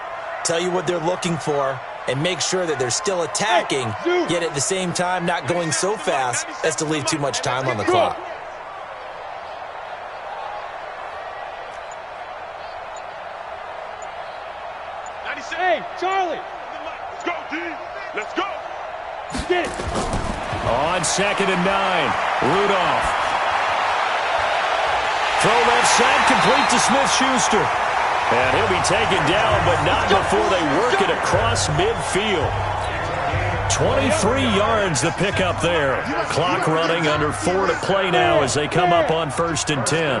tell you what they're looking for, and make sure that they're still attacking, yet at the same time not going so fast as to leave too much time on the clock. Get it. On 2nd and 9, Rudolph. Throw left side, complete to Smith-Schuster. And he'll be taken down, but not before they work it across midfield. 23 yards the pick up there. Clock running, under 4 to play now as they come up on 1st and 10.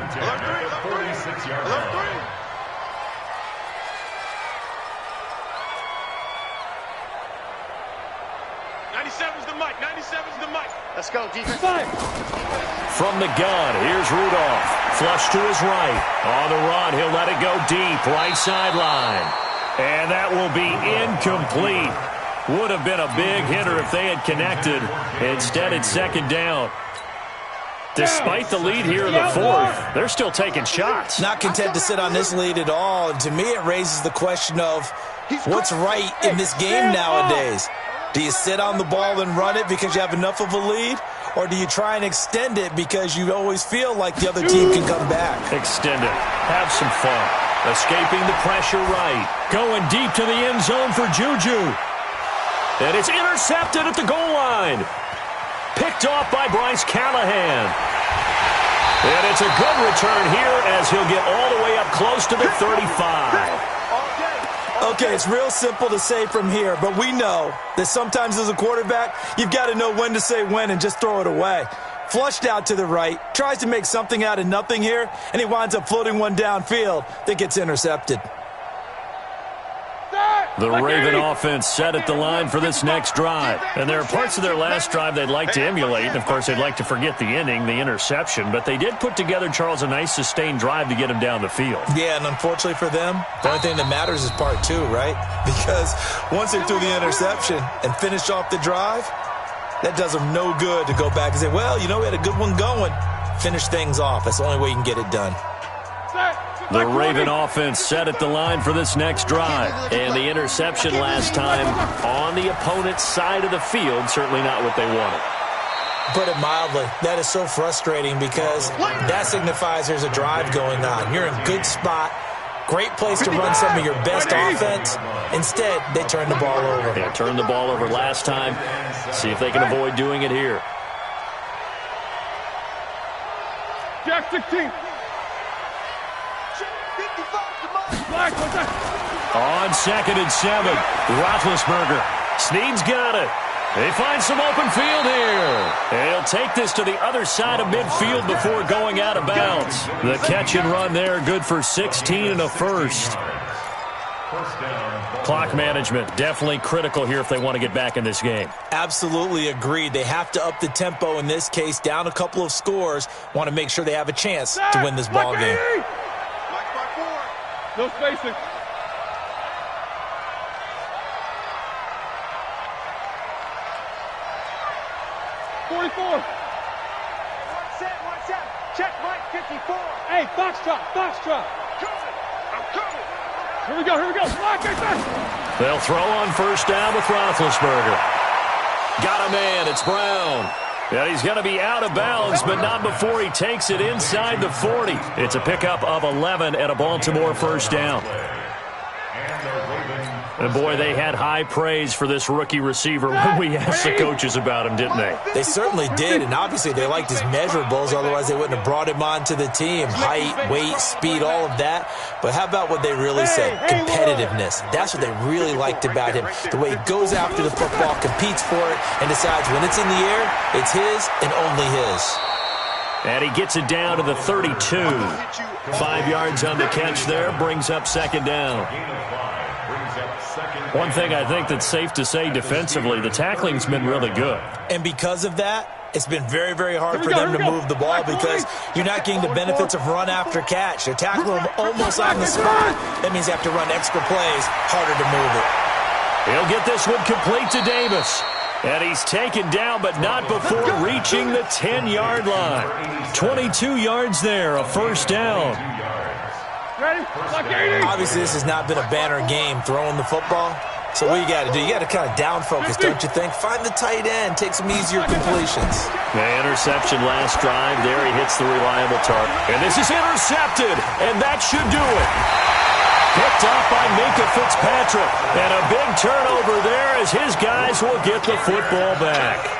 97's the mic. 97's the mic. Let's go, defense. 5. From the gun, here's Rudolph. Flush to his right. On the run, he'll let it go deep. Right sideline. And that will be incomplete. Would have been a big hitter if they had connected. Instead, it's 2nd down. Despite the lead here in the 4th, they're still taking shots. Not content to sit on this lead at all. And to me, it raises the question of what's right in this game nowadays. Do you sit on the ball and run it because you have enough of a lead? Or do you try and extend it because you always feel like the other team can come back? Extend it. Have some fun. Escaping the pressure right. Going deep to the end zone for Juju. And it's intercepted at the goal line. Picked off by Bryce Callahan. And it's a good return here as he'll get all the way up close to the 35. Okay, it's real simple to say from here, but we know that sometimes as a quarterback, you've got to know when to say when and just throw it away. Flushed out to the right, tries to make something out of nothing here, and he winds up floating one downfield that gets intercepted. The Raven offense set at the line for this next drive. And there are parts of their last drive they'd like to emulate. And, of course, they'd like to forget the inning, the interception. But they did put together, Charles, a nice sustained drive to get him down the field. Yeah, and unfortunately for them, the only thing that matters is part 2, right? Because once they threw the interception and finished off the drive, that does them no good to go back and say, well, you know, we had a good one going. Finish things off. That's the only way you can get it done. The Raven offense set at the line for this next drive. And the interception last time on the opponent's side of the field, certainly not what they wanted. Put it mildly, that is so frustrating because that signifies there's a drive going on. You're in a good spot, great place to run some of your best offense. Instead, they turn the ball over. Yeah, turned the ball over last time. See if they can avoid doing it here. Jack 16. On 2nd and 7, Roethlisberger. Snead's got it. They find some open field here. They'll take this to the other side of midfield before going out of bounds. The catch and run there, good for 16 and a first. Clock management, definitely critical here if they want to get back in this game. Absolutely agreed. They have to up the tempo in this case, down a couple of scores. Want to make sure they have a chance to win this ball game. No spacing. One set. Check Mike 54. Hey, Foxtrot. I'm coming. Here we go. They'll throw on first down with Roethlisberger. Got a man. It's Brown. And he's going to be out of bounds, but not before he takes it inside the 40. It's a pickup of 11 at a Baltimore first down. And, boy, they had high praise for this rookie receiver when we asked the coaches about him, didn't they? They certainly did, and obviously they liked his measurables. Otherwise, they wouldn't have brought him onto the team. Height, weight, speed, all of that. But how about what they really said? Competitiveness. That's what they really liked about him. The way he goes after the football, competes for it, and decides when it's in the air, it's his and only his. And he gets it down to the 32. 5 yards on the catch there, brings up 2nd down. One thing I think that's safe to say defensively, the tackling's been really good. And because of that, it's been very, very hard for them to move the ball because you're not getting the benefits of run after catch. They're tackling them almost on the spot. That means you have to run extra plays, harder to move it. He'll get this one complete to Davis. And he's taken down, but not before reaching the 10-yard line. 22 yards there, a first down. Obviously, this has not been a banner game throwing the football. So what you got to do, you got to kind of down focus, don't you think? Find the tight end, take some easier completions. The interception last drive. There he hits the reliable target. And this is intercepted, and that should do it. Picked off by Minka Fitzpatrick. And a big turnover there as his guys will get the football back.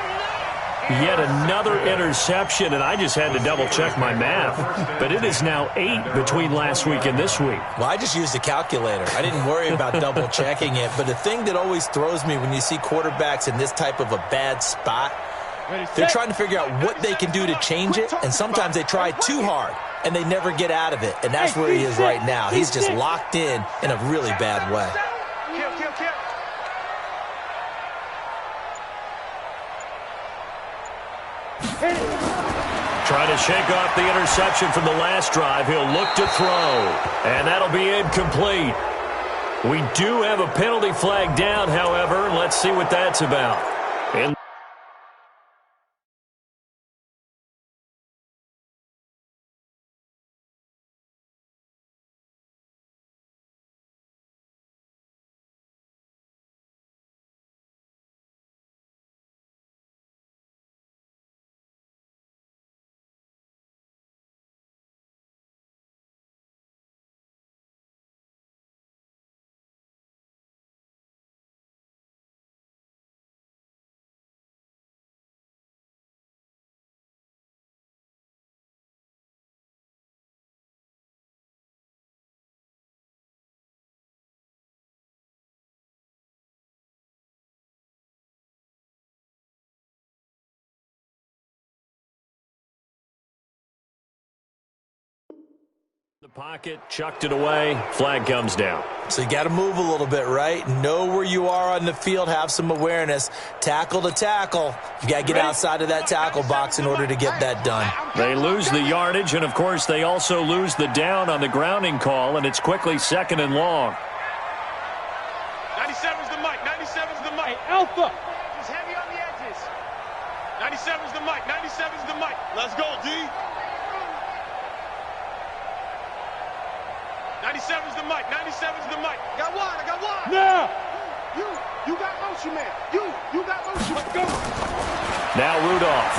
Yet another interception, and I just had to double-check my math. But it is now 8 between last week and this week. Well, I just used a calculator. I didn't worry about double-checking it. But the thing that always throws me when you see quarterbacks in this type of a bad spot, they're trying to figure out what they can do to change it, and sometimes they try too hard, and they never get out of it. And that's where he is right now. He's just locked in a really bad way. Trying to shake off the interception from the last drive. He'll look to throw, and that'll be incomplete. We do have a penalty flag down, however. Let's see what that's about. The pocket, chucked it away, flag comes down. So you got to move a little bit, right? Know where you are on the field, have some awareness. Tackle to tackle. You got to get outside of that tackle box in order to get that done. They lose the yardage, and of course they also lose the down on the grounding call, and it's quickly 2nd and long. 97's the mic, 97's the mic. Hey, Alpha. Just heavy on the edges. 97's the mic, 97's the mic. Let's go, D. 97's the mic, 97's the mic. I got one. Now. You got motion, man. You got motion. Let's go. Now Rudolph.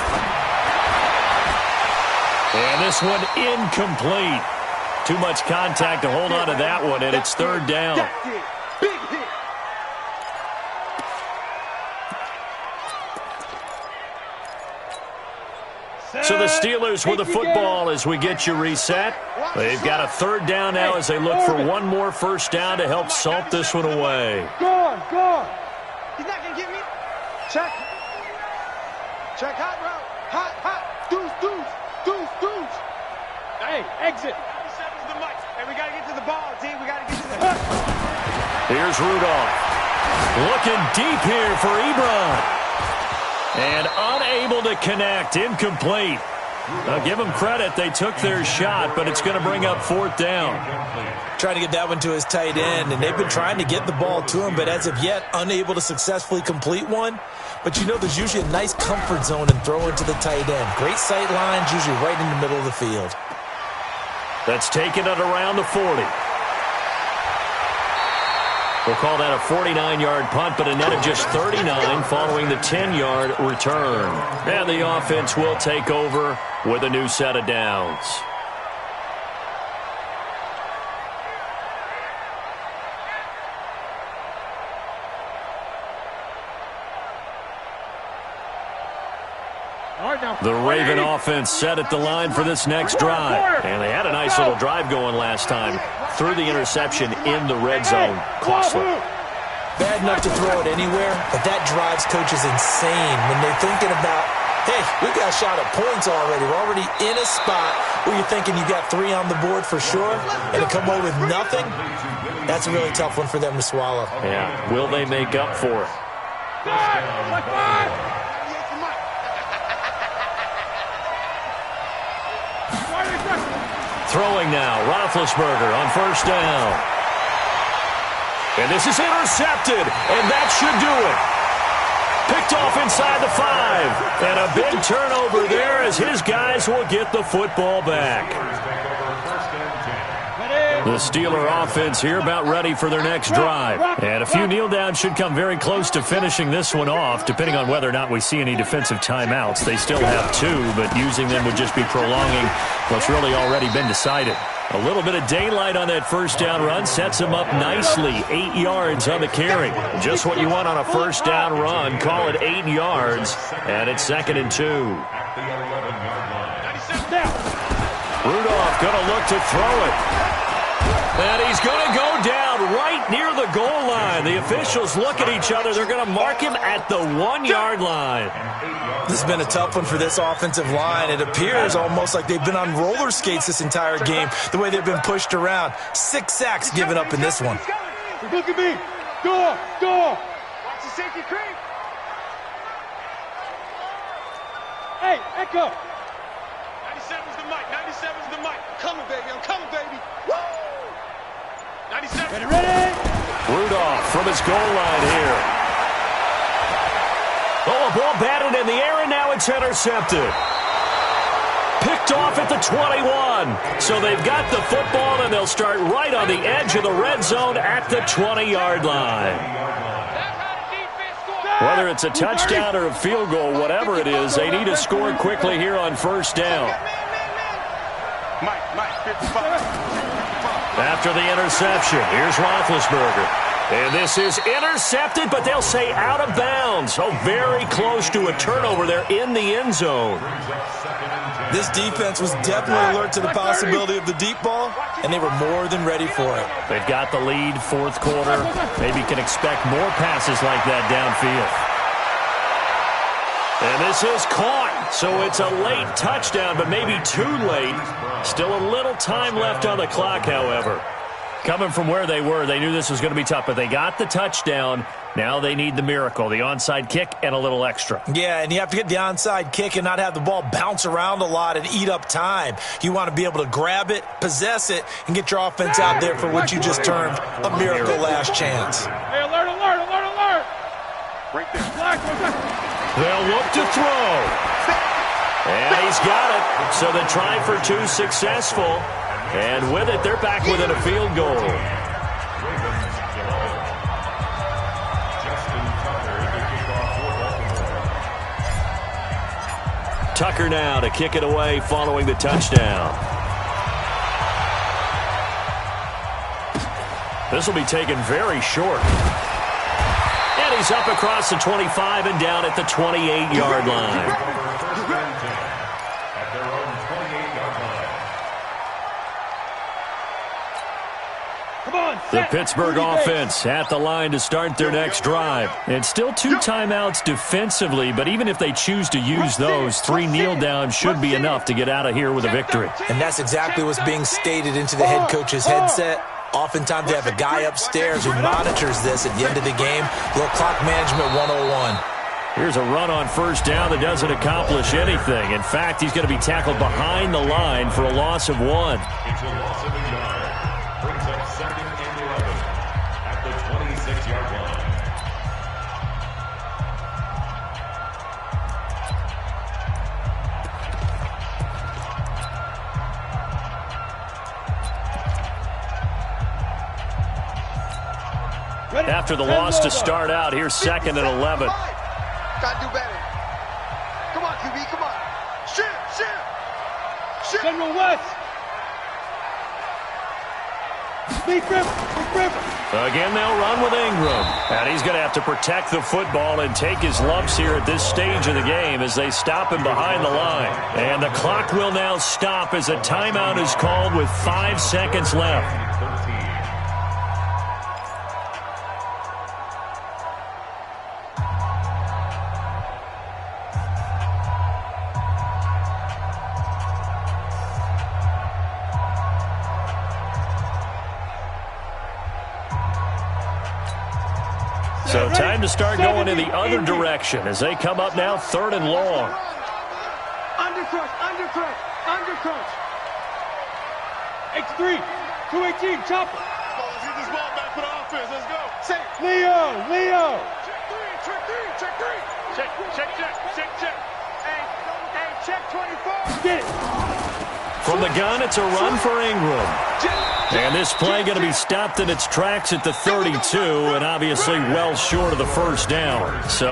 And this one incomplete. Too much contact to hold on to that one, and it's 3rd down. Big hit. So the Steelers with the football as we get you reset. They've got a 3rd down now as they look for one more first down to help salt this one away. Go on. He's not going to get me. Check hot route. Hot. Deuce. Hey, exit. 97's the mic. Hey, we got to get to the ball, D. We got to get to the... Here's Rudolph. Looking deep here for Ebron. And unable to connect. Incomplete. Now, give them credit. They took their shot, but it's going to bring up 4th down. Trying to get that one to his tight end, and they've been trying to get the ball to him, but as of yet, unable to successfully complete one. But you know there's usually a nice comfort zone in throwing to the tight end. Great sight lines, usually right in the middle of the field. That's taken at around the 40. We'll call that a 49-yard punt, but a net of just 39 following the 10-yard return. And the offense will take over with a new set of downs. The Raven offense set at the line for this next drive. And they had a nice little drive going last time. Threw the interception in the red zone. Costly. Bad enough to throw it anywhere, but that drives coaches insane when they're thinking about, hey, we got a shot at points already. We're already in a spot where you're thinking you got 3 on the board for sure, and to come away with nothing, that's a really tough one for them to swallow. Yeah, will they make up for it? Throwing now, Roethlisberger on first down. And this is intercepted, and that should do it. Picked off inside the 5. And a big turnover there as his guys will get the football back. The Steeler offense here about ready for their next drive. And a few kneel downs should come very close to finishing this one off, depending on whether or not we see any defensive timeouts. They still have 2, but using them would just be prolonging what's really already been decided. A little bit of daylight on that first down run sets them up nicely. 8 yards on the carry. Just what you want on a first down run. Call it 8 yards, and it's 2nd and 2. Rudolph going to look to throw it. And he's going to go down right near the goal line. The officials look at each other. They're going to mark him at the 1-yard line. This has been a tough one for this offensive line. It appears almost like they've been on roller skates this entire game, the way they've been pushed around. 6 sacks given up in this one. Look at me. Door. Watch the safety creep. Hey, Echo. 97's the mic. 97's the mic. I'm coming, baby. Woo! 97. Ready? Rudolph from his goal line here. Oh, a ball batted in the air, and now it's intercepted. Picked off at the 21. So they've got the football, and they'll start right on the edge of the red zone at the 20-yard line. Whether it's a touchdown or a field goal, whatever it is, they need to score quickly here on first down. Mike, 55. After the interception, here's Roethlisberger. And this is intercepted, but they'll say out of bounds. Oh, very close to a turnover there in the end zone. This defense was definitely alert to the possibility of the deep ball, and they were more than ready for it. They've got the lead, fourth quarter. Maybe can expect more passes like that downfield. And this is caught, so it's a late touchdown, but maybe too late. Still a little time left on the clock, however. Coming from where they were, they knew this was going to be tough, but they got the touchdown. Now they need the miracle, the onside kick and a little extra. Yeah, and you have to get the onside kick and not have the ball bounce around a lot and eat up time. You want to be able to grab it, possess it, and get your offense out there for what you just termed a miracle last chance. Hey, alert. Right there. They'll look to throw. And he's got it. So the try for 2 successful. And with it, they're back within a field goal. Tucker now to kick it away following the touchdown. This will be taken very short. And he's up across the 25 and down at the 28-yard line. The Pittsburgh offense at the line to start their next drive. It's still 2 timeouts defensively, but even if they choose to use those, 3 kneel downs should be enough to get out of here with a victory. And that's exactly what's being stated into the head coach's headset. Oftentimes they have a guy upstairs who monitors this at the end of the game. Little clock management 101. Here's a run on first down that doesn't accomplish anything. In fact, he's going to be tackled behind the line for a loss of 1. It's a loss of a yard. Brings up 2nd and 11 at the 26-yard line. After the loss to start out, here's 2nd and 11. Gotta do better. Come on, QB, come on. Shift. General West. Big rip. Again, they'll run with Ingram. And he's going to have to protect the football and take his lumps here at this stage of the game as they stop him behind the line. And the clock will now stop as a timeout is called with 5 seconds left. So time to start going in the other direction as they come up now 3rd and long. Undercrunch. X3, 218, chopper. Let's get this ball back for the offense. Let's go. Say, Leo. Check. Hey, check 24. Get it. From the gun, it's a run for Ingram. And this play going to be stopped in its tracks at the 32, and obviously well short of the first down. So